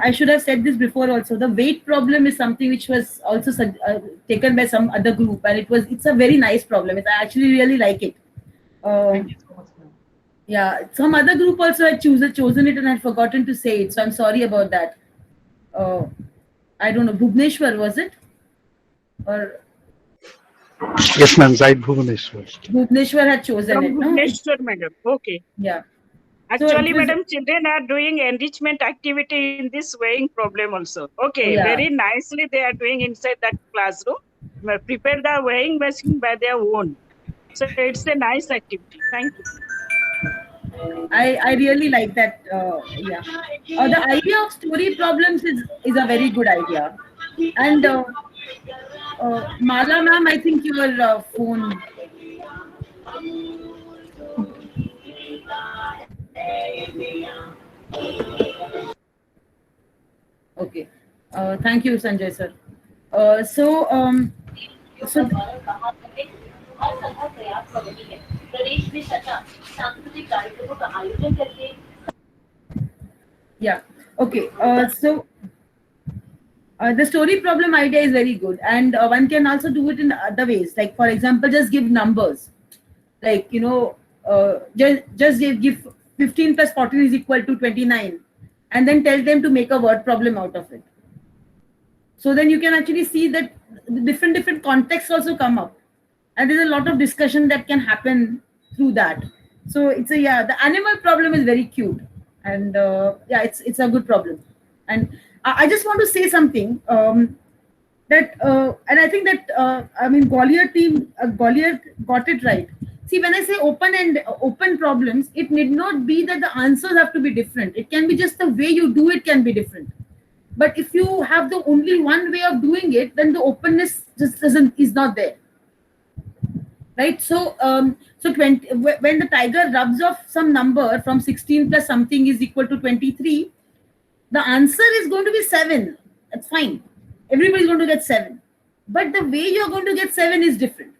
I should have said this before also. The weight problem is something which was also taken by some other group, and it's a very nice problem. I actually really like it. Yeah, some other group also had chosen it and had forgotten to say it, so I'm sorry about that. I don't know, Bhuvneshwar, was it? Or yes, ma'am, Zaid Bhubaneswar. Bhuvneshwar had chosen From it. Bhubaneswar, madam. Okay. Yeah. Actually, So madam, children are doing enrichment activity in this weighing problem also. Okay, Yeah. very nicely they are doing inside that classroom. Prepare the weighing machine by their own. So it's a nice activity. Thank you. I really like that. Yeah, the idea of story problems is a very good idea. And Mala ma'am, I think your phone. Okay. Thank you, Sanjay sir. So yeah. Okay. The story problem idea is very good, and one can also do it in other ways. Like, for example, just give numbers. Like, just give 15 plus 14 is equal to 29, and then tell them to make a word problem out of it. So then you can actually see that the different contexts also come up, and there's a lot of discussion that can happen through that. So the animal problem is very cute, and it's a good problem. And I just want to say something, that and I think that Gwalior got it right. See, when I say open problems, it need not be that the answers have to be different. It can be just the way you do it can be different. But if you have the only one way of doing it, then the openness just is not there, right? So 20, when the tiger rubs off some number from 16 plus something is equal to 23, the answer is going to be 7. That's fine. Everybody's going to get 7, but the way you're going to get 7 is different.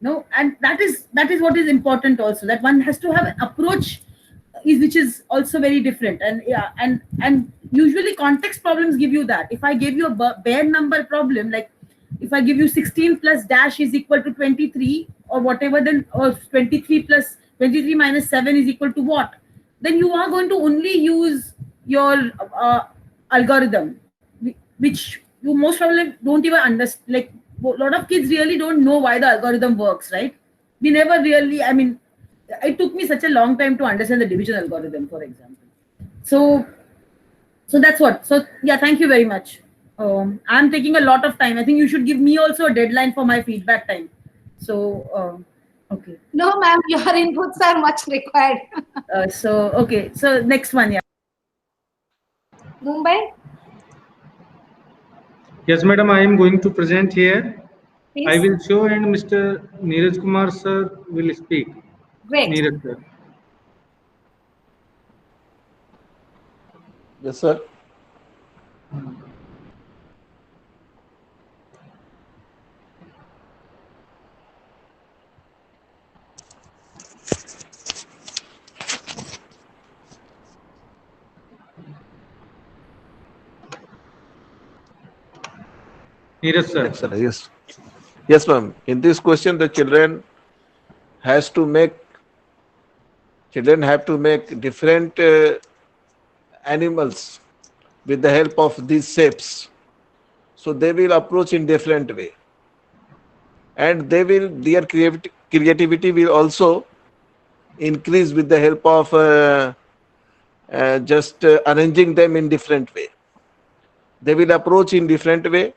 No, and that is what is important also. That one has to have an approach, which is also very different. And usually context problems give you that. If I give you a bare number problem, like if I give you 16 plus dash is equal to 23 or whatever, then or 23 minus 7 is equal to what, then you are going to only use your algorithm, which you most probably don't even understand. Like, a lot of kids really don't know why the algorithm works, right? We never really, it took me such a long time to understand the division algorithm, for example. So that's what. So yeah, thank you very much. I'm taking a lot of time. I think you should give me also a deadline for my feedback time. So okay. No, ma'am, your inputs are much required. So next one, yeah. Mumbai. Yes, madam, I am going to present here. Please. I will show and Mr. Neeraj Kumar sir will speak. Great. Neeraj sir. Yes, sir. Neeraj sir. Yes, sir. Yes. Yes, ma'am. In this question, the children have to make different animals with the help of these shapes. So they will approach in different way, and their creativity will also increase with the help of just arranging them in different way. They will approach in different way.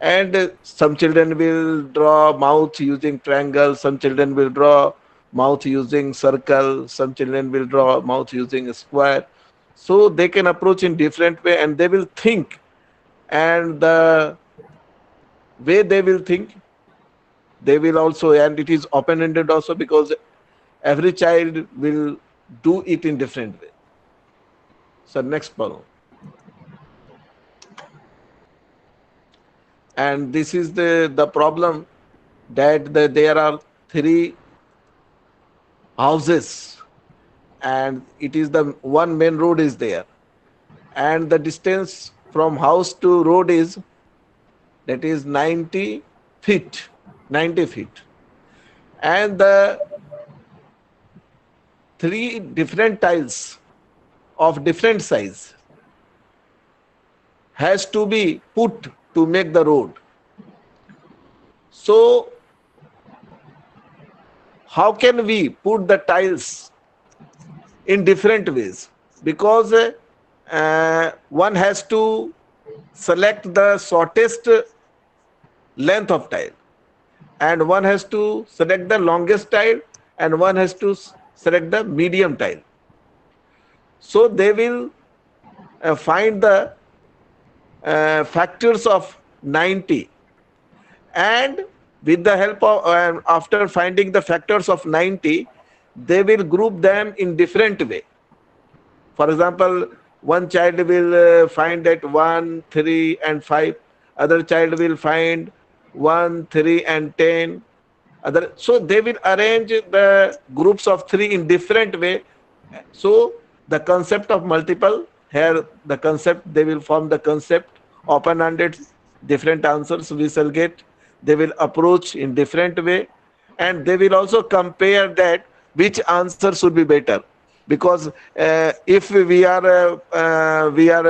And some children will draw mouth using triangle, some children will draw mouth using circle, some children will draw mouth using a square. So they can approach in different way, and they will think. And the way they will think, they will also, and it is open-ended also, because every child will do it in different way. So next problem. And this is the problem, that there are 3 houses, and it is the one main road is there, and the distance from house to road is 90 feet, and the 3 different tiles of different size has to be put to make the road. So how can we put the tiles in different ways? Because one has to select the shortest length of tile, and one has to select the longest tile, and one has to select the medium tile. So they will find the factors of 90, and with the help of after finding the factors of 90, they will group them in different way. For example, one child will find that 1, 3, and 5. Other child will find 1, 3, and 10. So they will arrange the groups of 3 in different way. So the concept of multiple, here the concept, they will form the concept, open-ended, different answers we shall get. They will approach in different way, and they will also compare that which answer should be better. Because if we are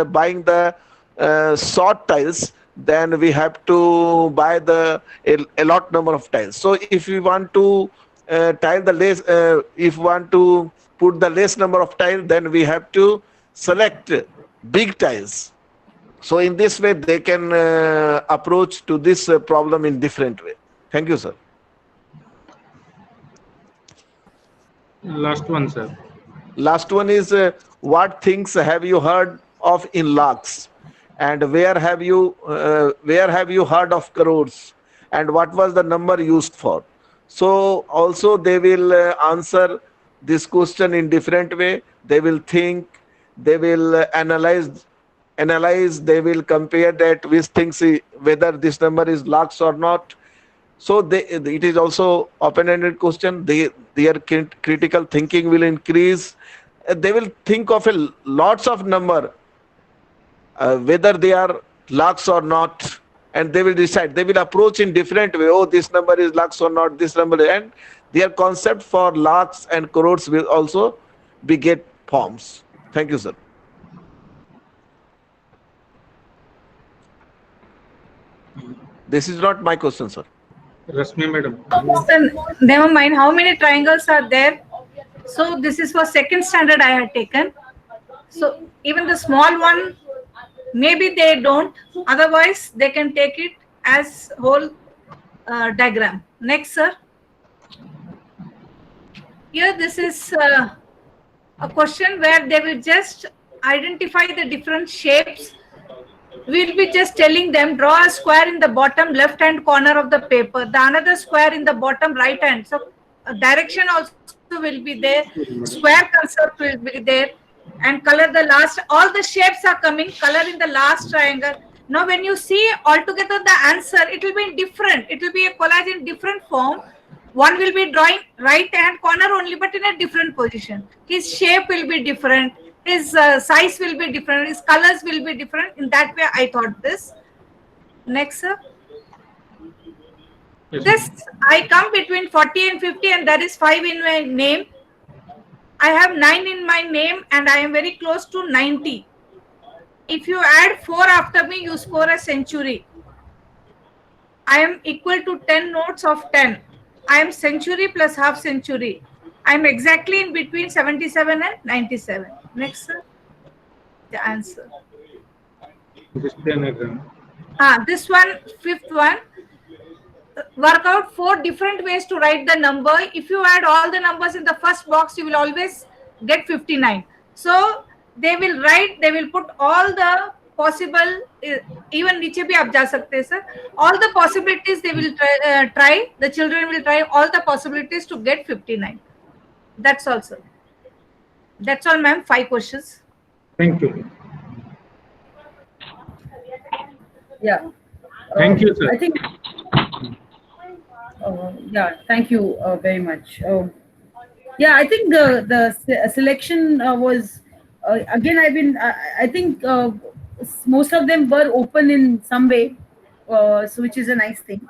buying the short tiles, then we have to buy a lot number of tiles. So if we want to tile the less, if we want to put the less number of tiles, then we have to select big tiles. So in this way, they can approach to this problem in different way. Thank you, sir. Last one, sir. Last one is what things have you heard of in lakhs, and where have you heard of crores, and what was the number used for? So also they will answer this question in different way. They will think, they will analyze, they will compare that which things, whether this number is lakhs or not. So it is also open-ended question. Their critical thinking will increase. They will think of lots of number, whether they are lakhs or not, and they will decide. They will approach in different way. Oh, this number is lakhs or not, this number, and their concept for lakhs and crores will also be get forms. Thank you, sir. This is not my question, sir. Rasmi madam. Then, never mind. How many triangles are there? So this is for second standard I had taken. So even the small one, maybe they don't. Otherwise, they can take it as whole diagram. Next, sir. Here, this is a question where they will just identify the different shapes. We'll be just telling them, draw a square in the bottom left hand corner of the paper, the another square in the bottom right hand. So direction also will be there, square concept will be there, and color the last, all the shapes are coming, color in the last triangle. Now when you see altogether the answer, it will be different. It will be a collage in different form. One will be drawing right hand corner only, but in a different position. His shape will be different. His size will be different, his colors will be different. In that way, I thought this. Next, sir. Yes, this, I come between 40 and 50, and there is 5 in my name. I have 9 in my name, and I am very close to 90. If you add 4 after me, you score a century. I am equal to 10 notes of 10. I am century plus half century. I am exactly in between 77 and 97. Next, sir. The answer. This one, fifth one. Work out 4 different ways to write the number. If you add all the numbers in the first box, you will always get 59. So they will write, they will put all the possible, even niche bhi aap ja sakte hai, sir. All the possibilities they will try. The children will try all the possibilities to get 59. That's all, sir. That's all, ma'am. 5 questions. Thank you. Yeah. Thank you, sir. I think. Yeah. Thank you very much. Yeah, I think the selection was again. I think most of them were open in some way, so which is a nice thing.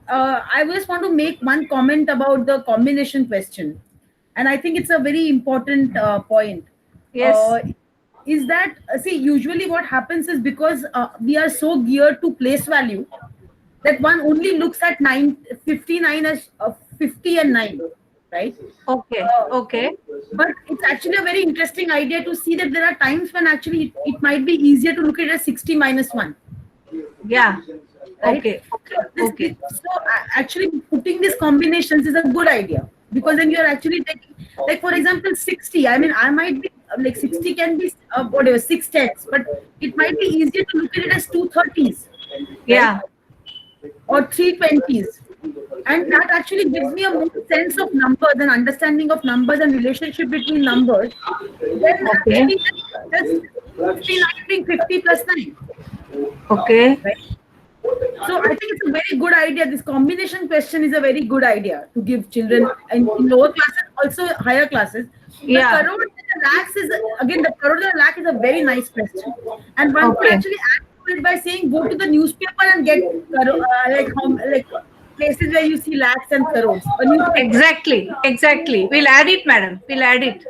I just want to make one comment about the combination question. And I think it's a very important point. Yes. Is that, see, usually what happens is because we are so geared to place value that one only looks at 59 as 50 and 9, right? Okay. Okay. But it's actually a very interesting idea to see that there are times when actually it might be easier to look at it as 60 minus 1. Yeah. Right? Okay. Okay. So actually putting these combinations is a good idea. Because then you're actually taking, like for example, 60. I mean, I might be like 60 can be whatever 6 10s, but it might be easier to look at it as 2 30s. Yeah. Or 3 20s. And that actually gives me a more sense of numbers and understanding of numbers and relationship between numbers. Then actually just 50 plus 9. Okay. Right? So I think it's a very good idea. This combination question is a very good idea to give children in lower classes, also higher classes. Yeah. The crore and the lakhs is, again, the crore and the lakh is a very nice question. And one could actually add to it by saying, go to the newspaper and get like places where you see lakhs and crores. Exactly. We'll add it, madam. We'll add it.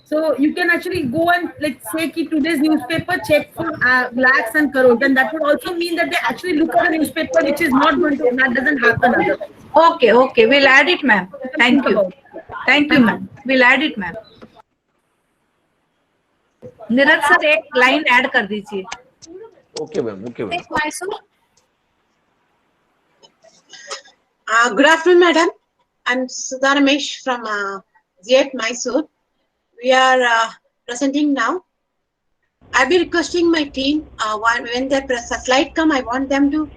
So you can actually go and like say ki today's newspaper check for lakhs and crores, and that would also mean that they actually look at a newspaper which is not going to, that doesn't happen otherwise. Okay. We'll add it, ma'am. Thank you, ma'am. We'll add it, ma'am. Neeraj sir एक line add कर दीजिए. Okay, ma'am. Good afternoon, madam. I'm Sudha Ramesh from Z8 Mysore. We are presenting now. I'll be requesting my team when they press a slide come, I want them to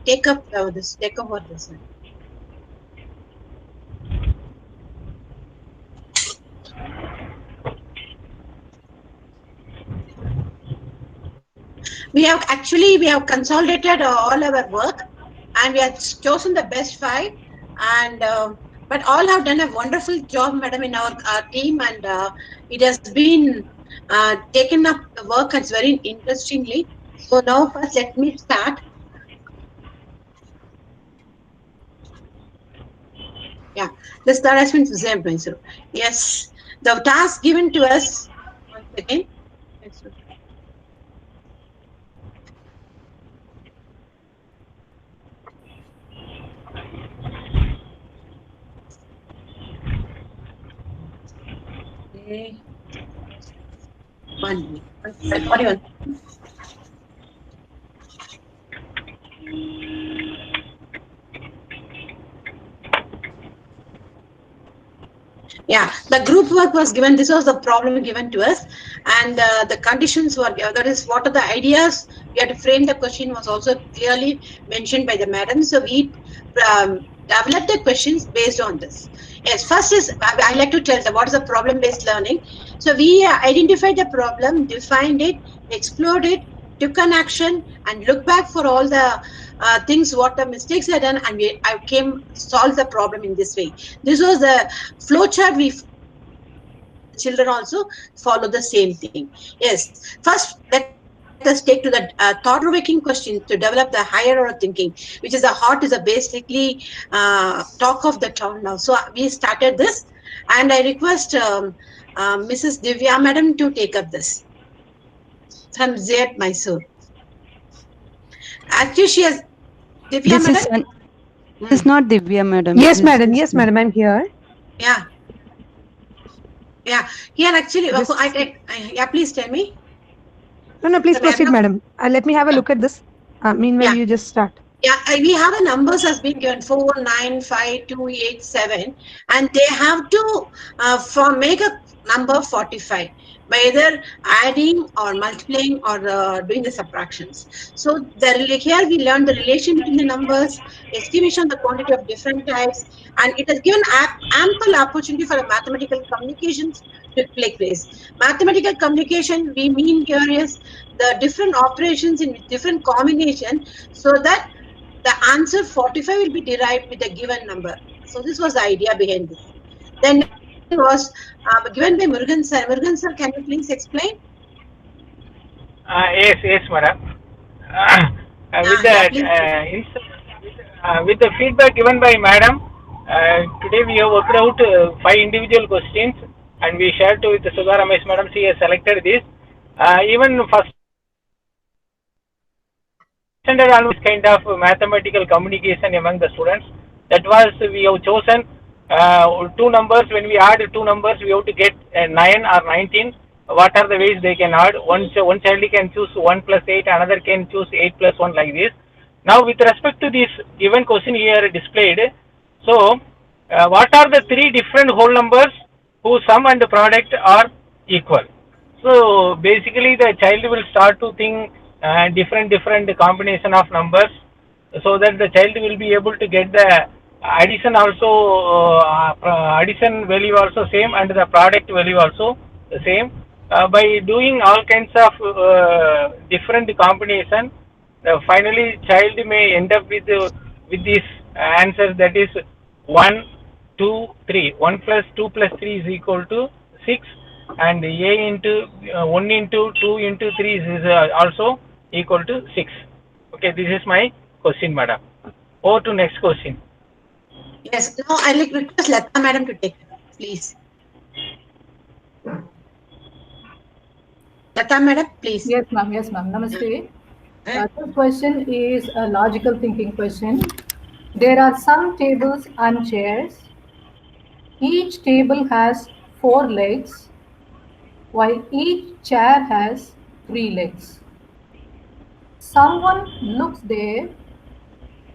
take over this. We have consolidated all our work, and we have chosen the best 5, and but all have done a wonderful job, madam, in our team, and it has been taken up the work as very interestingly. So now first let me start. Yeah, the start has been presented. Yes, the task given to us, once again. Okay. 1 minute. 41. Yeah, the group work was given. This was the problem given to us, and the conditions were, that is, what are the ideas we had to frame the question was also clearly mentioned by the madam. So we developed the questions based on this. Yes, first is I like to tell them what is the problem-based learning. So we identified the problem, defined it, explored it, took an action, and looked back for all the things, what the mistakes are done, and I solve the problem in this way. This was the flow chart. Children also follow the same thing. Yes, first let us take to the thought-provoking question to develop the higher order thinking, which is the heart, is a basically talk of the town now. So we started this, and I request Mrs. Divya madam to take up this from Z8 Mysore. Actually, she has Divya madam. This is not Divya madam. Yes, madam. Yes, madam. I'm here. Yeah. Here actually. Yeah, please tell me. No, please proceed, madam. Let me have a look at this. Meanwhile, you just start. Yeah, we have a numbers has been given 4, 9, 5, 2, 8, 7, and they have to make a number 45 by either adding or multiplying or doing the subtractions. So here we learned the relation between the numbers, estimation of the quantity of different types, and it has given ample opportunity for mathematical communications to take place. Mathematical communication, we mean here is the different operations in different combination, so that the answer 45 will be derived with a given number. So this was the idea behind this. Then it was given by Murugan sir. Murugan sir, can you please explain? Yes, madam. With the feedback given by madam, today we have worked out 5 individual questions, and we shared with Sudha Ramesh madam. She has selected this. Even first standard almost kind of mathematical communication among the students. That was, we have chosen 2 numbers. When we add 2 numbers, we have to get 9 or 19. What are the ways they can add? One child can choose 1 plus 8, another can choose 8 plus 1, like this. Now, with respect to this given question here displayed, so what are the 3 different whole numbers whose sum and product are equal? So basically, the child will start to think different combination of numbers, so that the child will be able to get the addition also, addition value also same and the product value also the same. By doing all kinds of different combination, finally child may end up with this answer, that is 1, 2, 3. 1 plus 2 plus 3 is equal to 6, and a into 1 into 2 into 3 is also equal to 6. Okay, this is my question, madam. Over to next question. Yes, now I like request Lata madam to take it, please. Lata madam, please. Yes, ma'am. Yes, ma'am. Namaste. This question is a logical thinking question. There are some tables and chairs. Each table has 4 legs, while each chair has 3 legs. Someone looks there.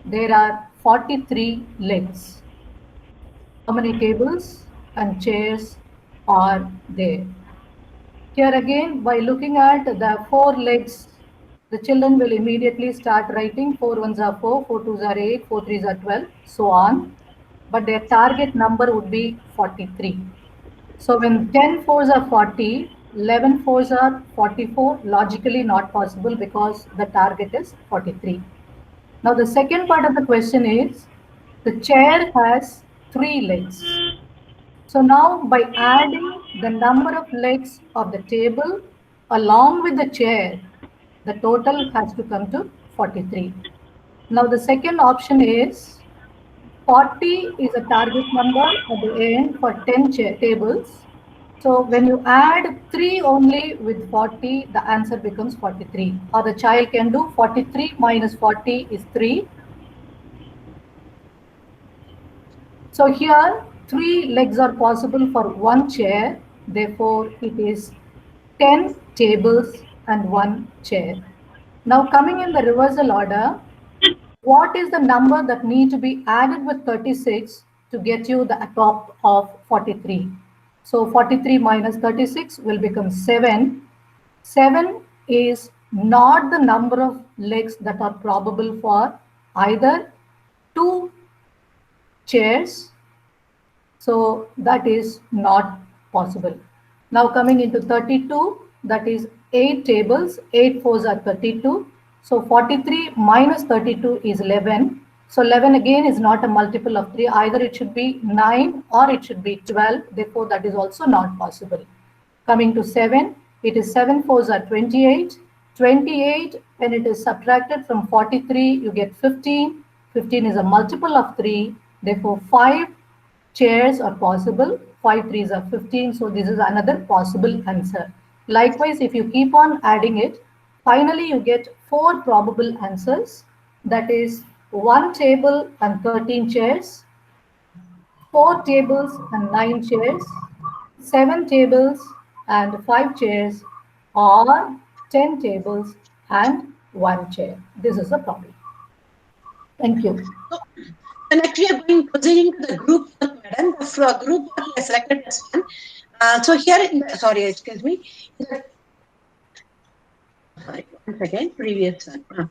There are 43 legs. How many tables and chairs are there? Here again, by looking at the 4 legs, the children will immediately start writing 4 ones are 4, 4 twos are 8, 4 threes are 12, so on. But their target number would be 43. So when 10 fours are 40, 11 fours are 44, logically not possible because the target is 43. Now the second part of the question is, the chair has 3 legs. So now by adding the number of legs of the table along with the chair, the total has to come to 43. Now the second option is 40 is a target number at the end for 10 tables. So when you add 3 only with 40, the answer becomes 43. Or the child can do 43 minus 40 is 3. So here 3 legs are possible for 1 chair. Therefore, it is 10 tables and 1 chair. Now coming in the reversal order, what is the number that need to be added with 36 to get you the top of 43? So 43 minus 36 will become 7. 7 is not the number of legs that are probable for either 2 chairs. So that is not possible. Now coming into 32, that is 8 tables, 8 fours are 32. So 43 minus 32 is 11. So 11 again is not a multiple of 3. Either it should be 9 or it should be 12. Therefore, that is also not possible. Coming to 7, it is 7 fours are 28. 28, when it is subtracted from 43, you get 15. 15 is a multiple of 3. Therefore, 5 chairs are possible. 5 threes are 15. So this is another possible answer. Likewise, if you keep on adding it, finally you get 4 probable answers. That is 1 table and 13 chairs, 4 tables and 9 chairs, 7 tables and 5 chairs, or 10 tables and 1 chair. This is a problem. Thank you. And actually, I'm going proceeding to the group work, madam. The group work is selected as one. So here, sorry, excuse me. Sorry, once again, previous one.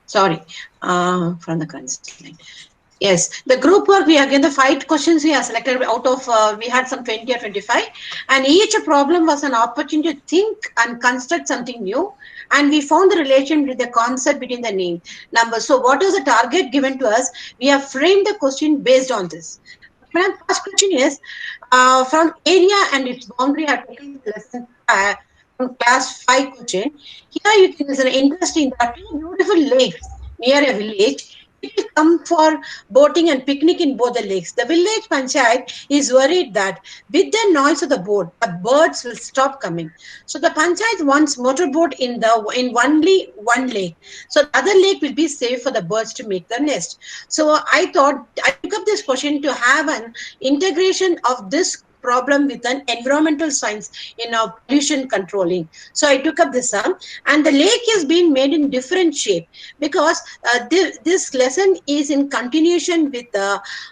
Sorry, from the constraint. Yes, the group work, we again the 5 questions we have selected out of, we had some 20 or 25, and each problem was an opportunity to think and construct something new, and we found the relation with the concept between the name numbers. So what is the target given to us? We have framed the question based on this. My first question is, from area and its boundary, I taken lesson from class 5 question. Here you can, is an interesting, there are 2 beautiful lakes near a village. People come for boating and picnic in both the lakes. The village panchayat is worried that with the noise of the boat, the birds will stop coming. So the panchayat wants motorboat in only one lake. So the other lake will be safe for the birds to make their nest. So I thought I took up this question to have an integration of this problem with an environmental science in our pollution controlling. So I took up this sum, and the lake is being made in different shape because this lesson is in continuation with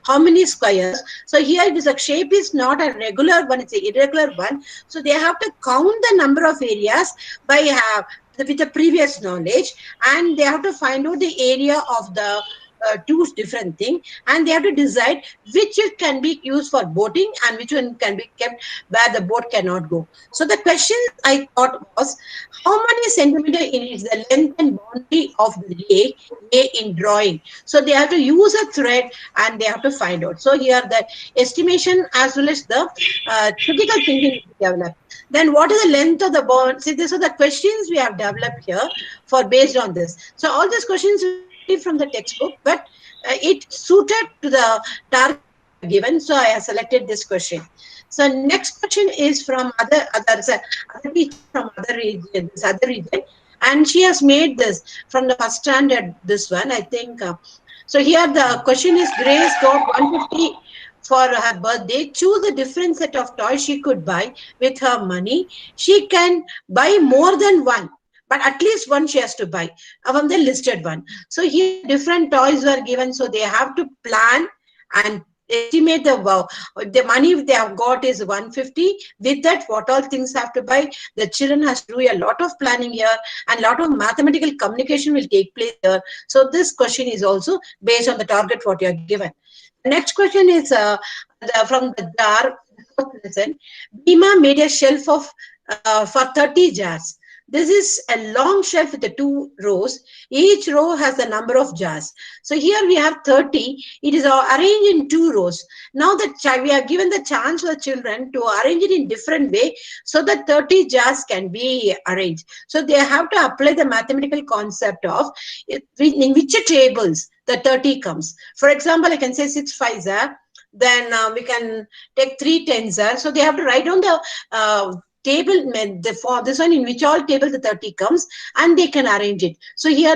how many squares. So here it is, a shape is not a regular one, it's an irregular one. So they have to count the number of areas by with the previous knowledge, and they have to find out the area of the two different things, and they have to decide which can be used for boating and which one can be kept where the boat cannot go. So the question I thought was, how many centimeter is the length and boundary of the lake in drawing? So they have to use a thread and they have to find out. So here the estimation as well as the critical thinking is developed. Then what is the length of the bond? See, these are the questions we have developed here for based on this. So all these questions from the textbook, but it suited to the target given, so I have selected this question. So next question is from other teacher from other region, and she has made this from the first standard. This one, I think. So here the question is: Grace got 150 for her birthday. Choose a different set of toys she could buy with her money. She can buy more than one, but at least one she has to buy from the listed one. So here different toys were given, so they have to plan and estimate the money they have got is 150. With that, what all things have to buy. The children has to do a lot of planning here, and a lot of mathematical communication will take place here. So this question is also based on the target what you are given. The next question is from the jar. Bhima made a shelf of for 30 jars. This is a long shelf with the 2 rows. Each row has a number of jars. So here we have 30. It is arranged in 2 rows. Now that we are given the chance for the children to arrange it in different way so that 30 jars can be arranged. So they have to apply the mathematical concept of in which tables the 30 comes. For example, I can say 6 5s are. Then we can take 3 10s are. So they have to write down the table for this one in which all table the 30 comes, and they can arrange it. So here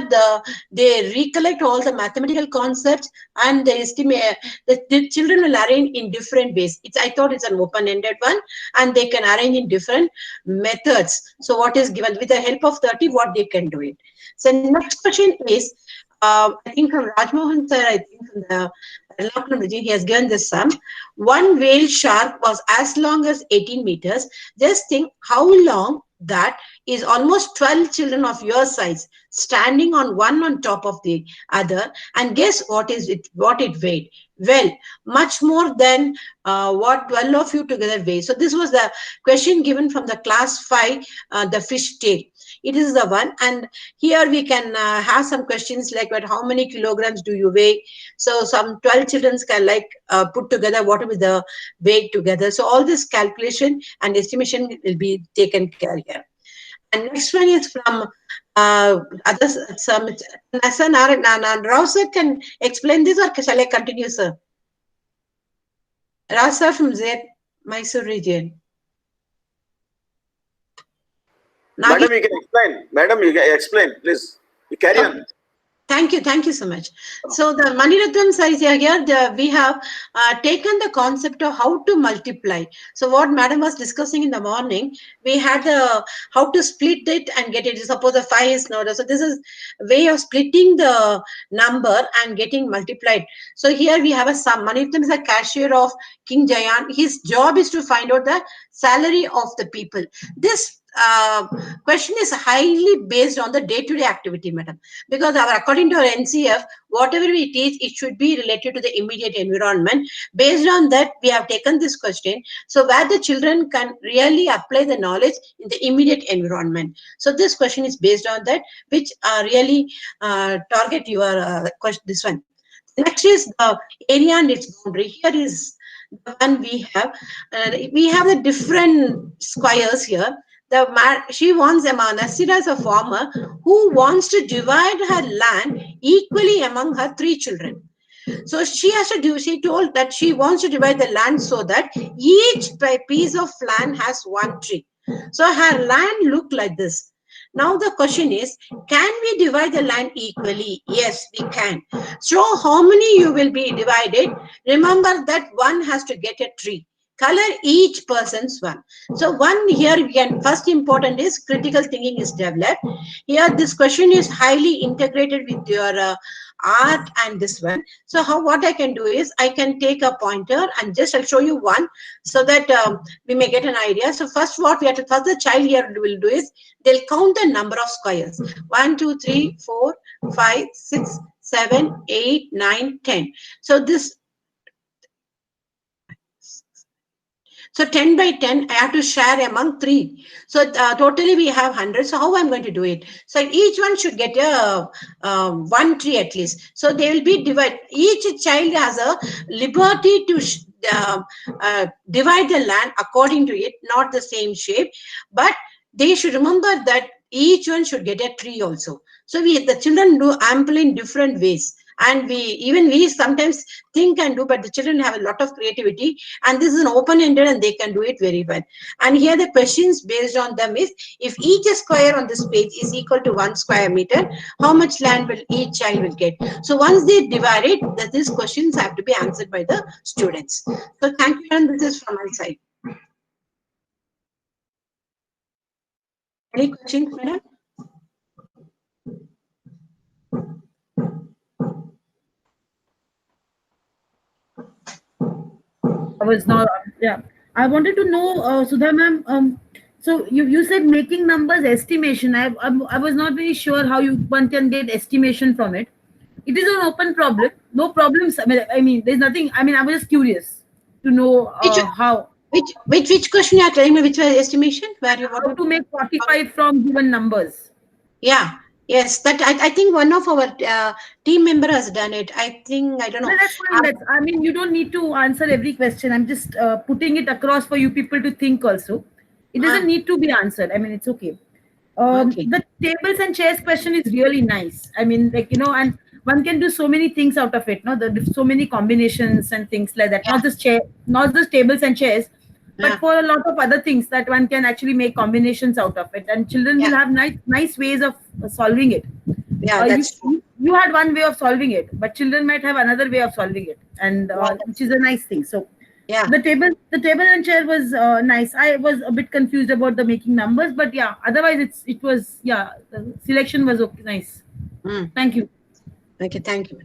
they recollect all the mathematical concepts, and they estimate the children will arrange in different ways. I thought it's an open-ended one, and they can arrange in different methods. So what is given with the help of 30, what they can do it. So next question is I think from Rajmohan sir, I think from the he has given this sum. One whale shark was as long as 18 meters. Just think how long that is. Almost 12 children of your size standing on one on top of the other, and guess what it weighed? Well, much more than what 12 of you together weigh. So this was the question given from the class 5, the fish tail. It is the one, and here we can have some questions like, how many kilograms do you weigh? So some 12 children can put together what will be the weight together. So all this calculation and estimation will be taken care here. And next one is from others. Rao sir can explain this, or shall I continue, sir? Rao sir from Z, Mysore region. Madam, you can explain. Madam, you can explain, please. You carry on. Thank you so much. So the Maniratnam sir is here. We have taken the concept of how to multiply. So what madam was discussing in the morning, we had how to split it and get it. Suppose the 5 is not. So this is a way of splitting the number and getting multiplied. So here we have a sum. Maniratnam is a cashier of King Jayan. His job is to find out the salary of the people. This question is highly based on the day-to-day activity, madam, because according to our NCF, whatever we teach, it should be related to the immediate environment. Based on that, we have taken this question, so where the children can really apply the knowledge in the immediate environment. So this question is based on that, which really target your question. This one. Next is the area and its boundary. Here is the one we have. We have the different squares here. She wants Nasira as a farmer who wants to divide her land equally among her 3 children. So she has to do, she told that she wants to divide the land so that each piece of land has 1 tree. So her land looked like this. Now the question is, can we divide the land equally? Yes, we can. So how many you will be divided? Remember that one has to get a tree. color each person's one. So one here we can, first important is critical thinking is developed. Here this question is highly integrated with your art and this one. So what I can do is I can take a pointer and just I'll show you one so that we may get an idea. So first what we have to, first the child here will do is they'll count the number of squares. 1, 2, 3, 4, 5, 6, 7, 8, 9, 10. So this, so 10 by 10, I have to share among 3. So totally we have 100. So how I'm going to do it? So each one should get a 1 tree at least. So they will be divided. Each child has a liberty to divide the land according to it, not the same shape. But they should remember that each one should get a tree also. So the children do ample in different ways. And we sometimes think and do, but the children have a lot of creativity, and this is an open-ended and they can do it very well. And here the questions based on them is, if each square on this page is equal to 1 square meter, how much land will each child will get? So once they divide it, these questions have to be answered by the students. So thank you, and this is from my side. Any questions, madam? I was not, yeah. I wanted to know, Sudha ma'am, so you said making numbers estimation. I was not very sure how one can get estimation from it. It is an open problem, no problems. I mean, there's nothing. I mean, I was just curious to know how. Which question you are telling me? Which was estimation? Where you want to make 45 from given numbers? Yeah. Yes, that I think one of our team member has done it. I think, I don't know. No, that's fine. I mean, you don't need to answer every question. I'm just putting it across for you people to think also. It doesn't need to be answered. I mean, it's okay. The tables and chairs question is really nice. I mean, like, you know, and one can do so many things out of it. No, so many combinations and things like that. Not just tables and chairs, but for a lot of other things that one can actually make combinations out of it, and children will have nice ways of solving it. Yeah, that's true. You had one way of solving it, but children might have another way of solving it, and which is a nice thing. So yeah, the table and chair was nice. I was a bit confused about the making numbers, but yeah, otherwise it was, yeah, the selection was okay, nice. Thank you. Okay, thank you.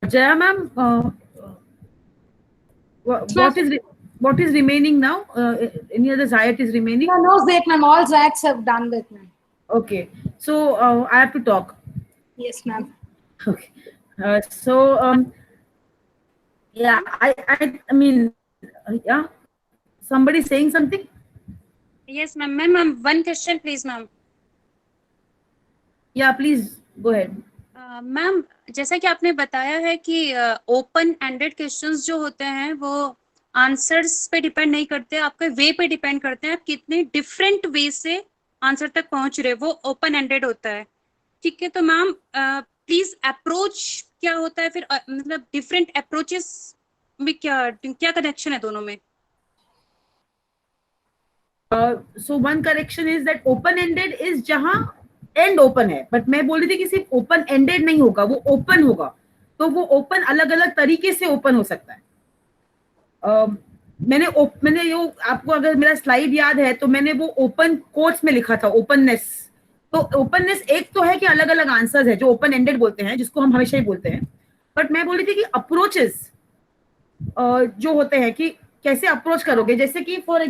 Jaya ma'am, what is remaining now? Any other Zayat is remaining? No, Zayat ma'am. All Zayats have done with ma'am. Okay, so I have to talk. Yes, ma'am. Okay, yeah, I mean, yeah, somebody saying something? Yes, ma'am. Ma'am, one question, please, ma'am. Yeah, please go ahead. Ma'am, जैसा कि आपने बताया है कि open ended questions जो होते हैं वो आंसर्स पे डिपेंड नहीं करते, आपके वे पे डिपेंड करते हैं, आप कितने डिफरेंट वे से आंसर तक पहुंच रहे, वो ओपन एंडेड होता है. ठीक है, तो मैम प्लीज अप्रोच क्या होता है फिर, मतलब डिफरेंट अप्रोचेस में क्या कनेक्शन है दोनों में? So one correction is that open ended is जहां एंड ओपन है, बट मैं बोल रही थी कि सिर्फ ओपन एंडेड नहीं होगा, वो ओपन होगा. तो वो ओपन अलग अलग तरीके से ओपन हो सकता है. मैंने यो आपको अगर मेरा स्लाइड याद है तो मैंने वो ओपन कोट्स में लिखा था ओपननेस. तो ओपननेस एक तो है कि अलग अलग आंसर्स है जो ओपन एंडेड बोलते हैं, जिसको हम हमेशा ही बोलते हैं. बट मैं बोल रही थी कि अप्रोचेस जो होते हैं कि कैसे अप्रोच करोगे, जैसे कि फॉर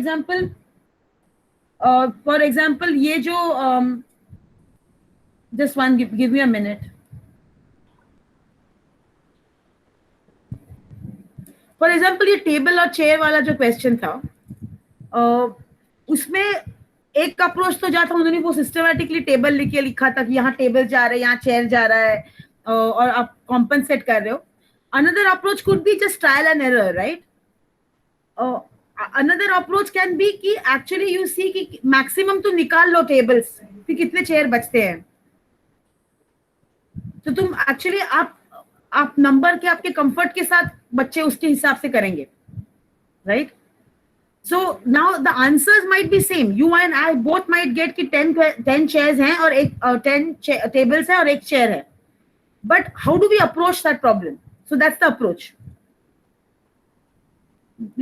एग्जाम्पल ये जो just one, give me a minute. For example, ये टेबल और चेयर वाला जो क्वेश्चन था, उसमें एक अप्रोच तो जाता, उन्होंने वो सिस्टमैटिकली टेबल लिखा था कि यहाँ टेबल जा रहा है, यहाँ चेयर जा रहा है, और आप कॉम्पनसेट कर रहे हो. Another approach could be just trial and error, right? Another approach can be कि actually you see कि maximum तो निकाल लो टेबल्स, फिर कितने चेयर बचते हैं. तो तुम एक्चुअली आप नंबर के आपके कंफर्ट के साथ बच्चे उसके हिसाब से करेंगे, right? So now the answers might be same. You and I both might get कि 10 chairs हैं और 10 tables हैं और 1 chair है. But how do we approach that problem? So that's the approach.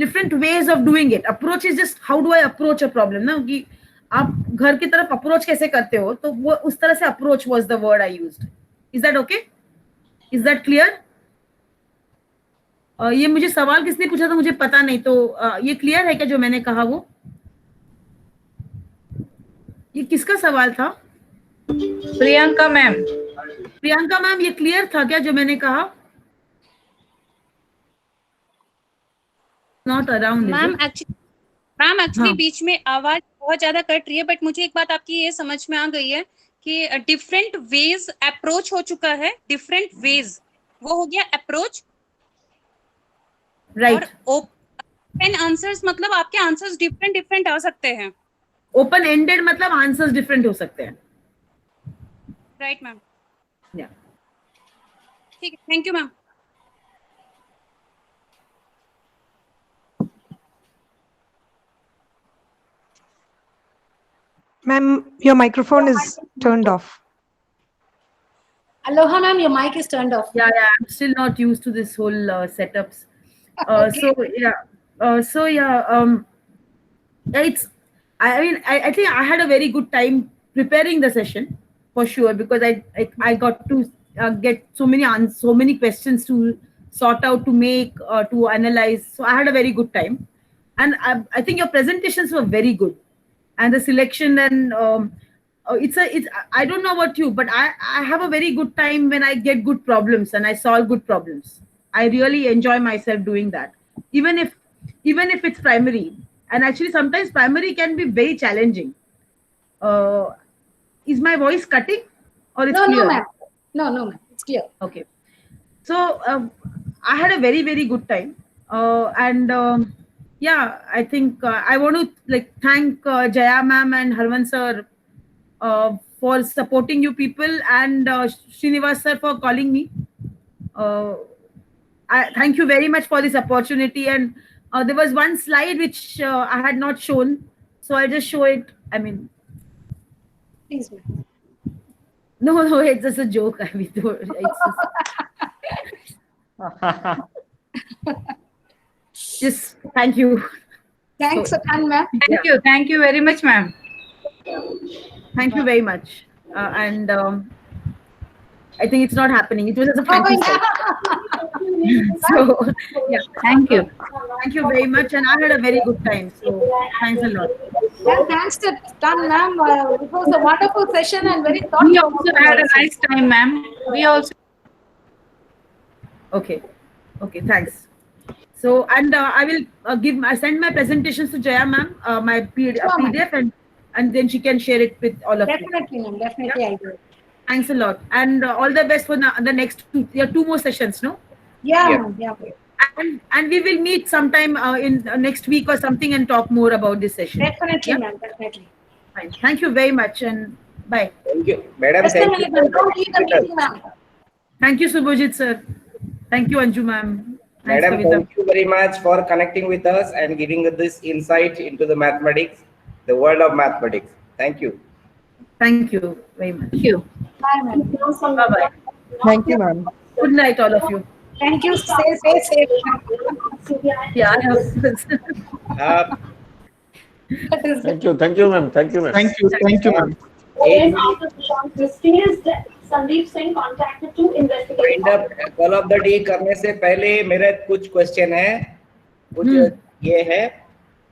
Different ways of doing it. Approach is just how do I approach a problem? ना कि आप घर की तरफ approach कैसे करते हो? तो वो उस तरह से approach was the word I used. Is that okay? Is that clear? ये मुझे सवाल किसने पूछा था मुझे पता नहीं, तो ये क्लियर है क्या जो मैंने कहा? वो ये किसका सवाल था? प्रियंका मैम। प्रियंका मैम, ये क्लियर था क्या जो मैंने कहा? नॉट अराउंड मैम एक्चुअली बीच में आवाज बहुत ज्यादा कट रही है, बट मुझे एक बात आपकी ये समझ में आ गई है कि डिफरेंट वेज अप्रोच हो चुका है। डिफरेंट वेज वो हो गया अप्रोच, राइट। ओपन आंसर्स मतलब आपके आंसर्स डिफरेंट आ सकते हैं। ओपन एंडेड मतलब आंसर्स डिफरेंट हो सकते हैं। Right ma'am. या ठीक है, thank you ma'am. Ma'am, your microphone is turned off. Aloha, ma'am, your mic is turned off. Yeah, I'm still not used to this whole setups. Okay. It's. I mean, I think I had a very good time preparing the session for sure, because I got to get so many questions to sort out, to make, to analyze. So I had a very good time, and I think your presentations were very good. And the selection and it's I don't know about you, but I have a very good time when I get good problems and I solve good problems. I really enjoy myself doing that, even if it's primary. And actually sometimes primary can be very challenging. Is my voice cutting or it's clear? No ma'am. No ma'am, it's clear. Okay, so I had a very, very good time, and yeah, I think I want to thank Jaya ma'am and Harman sir for supporting you people, and Srinivas sir for calling me. I thank you very much for this opportunity. And there was one slide which I had not shown, so I'll just show it. I mean, please ma'am. No, it's just a joke. I mean, just thank you. Thanks, ma'am. Thank you very much, ma'am. Thank you very much. And I think it's not happening. It was just a fantasy. So yeah, thank you very much, and I had a very good time. So thanks a lot. Well, thanks to ma'am. It was a wonderful session and very thoughtful. We also had a nice time, ma'am. We also. Okay, thanks. So, and I will send my presentations to Jaya ma'am, my PDF, and then she can share it with all of you. Definitely, ma'am. Definitely, I will. Thanks a lot, and all the best for the next two more sessions, no? Yeah, ma'am. Yeah. And we will meet sometime in next week or something and talk more about this session. Definitely, ma'am. Definitely. Fine. Thank you very much, and bye. Thank you, madam. Thank you. Thank you, Subhajit sir. Thank you, Anju ma'am. Madam, thank you very much for connecting with us and giving us this insight into the mathematics, the world of mathematics. Thank you. Thank you very much. Thank you. Bye, ma'am. Bye-bye. Thank you, ma'am. Good night, all of you. Thank you. Stay safe. Yeah, I have. Thank you, ma'am. Thank you, ma'am. After Sushant Christie's death, Sandeep Singh contacted to investigate. Call of the day करने से पहले मेरे कुछ question है, कुछ ये है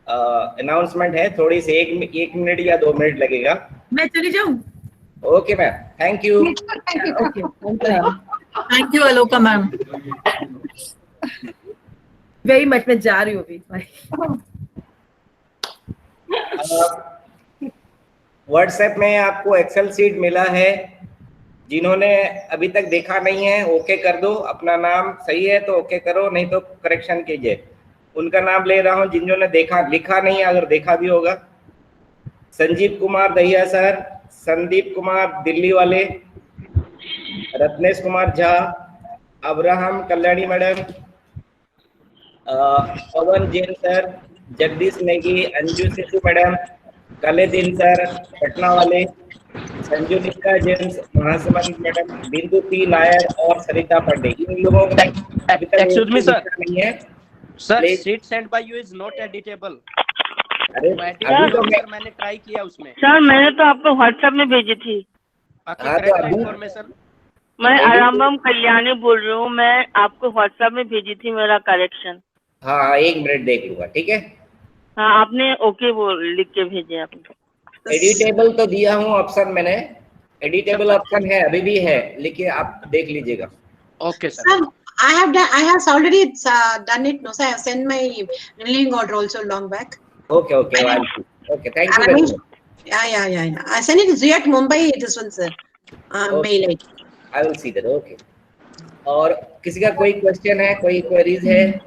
announcement है, थोड़ी सी एक मिनट या 2 मिनट लगेगा. मैं चली जाऊं? Okay ma'am, thank you. Thank you Aloka ma'am. Very much. मैं जा रही हूँ अभी. व्हाट्सएप में आपको एक्सेल शीट मिला है. जिन्होंने अभी तक देखा नहीं है, ओके कर दो. अपना नाम सही है तो ओके करो, नहीं तो करेक्शन कीजिए. उनका नाम ले रहा हूं जिन्होंने लिखा नहीं है, अगर देखा भी होगा. संजीव कुमार दहिया सर, संदीप कुमार दिल्ली वाले, Ratnesh Kumar Jha, Abraham Kalyani madam, Pavan Jain sir, Jagdish Negi, Anju Sidhu madam, Kaledin sir Patna वाले, Sanju Nikka James, Mahasamund madam, Bindu P Nair और सरिता पांडे, इन लोगों ने अभी तक Excuse me, sir. नहीं है Sir, Please. sheet sent by you is not editable. अरे अभी तो मैंने ट्राई किया उसमें। सर मैंने तो आपको व्हाट्सएप में भेजी थी। आपकी हाँ, तो correct अभी- information। मैं आरामबम कल्याणी बोल रही हूँ, मैं आपको व्हाट्सएप में भेजी थी मेरा करेक्शन। हाँ, 1 मिनट देख लूंगा, ठीक है। हाँ आपने ओके बोल लिख के भेजे आपने। एडिटेबल तो दिया हूँ ऑप्शन मैंने, एडिटेबल ऑप्शन है, अभी भी है, लेकिन आप देख लीजिएगा। Okay, sir. Sir, I have already done it. No, sir, I have sent my renewing order also long back. Okay, okay, thank you very Ramesh, much. yeah. I sent it to at Mumbai. This one, sir. Mail ID. I will see that. Okay. और किसी का कोई question है, कोई queries है?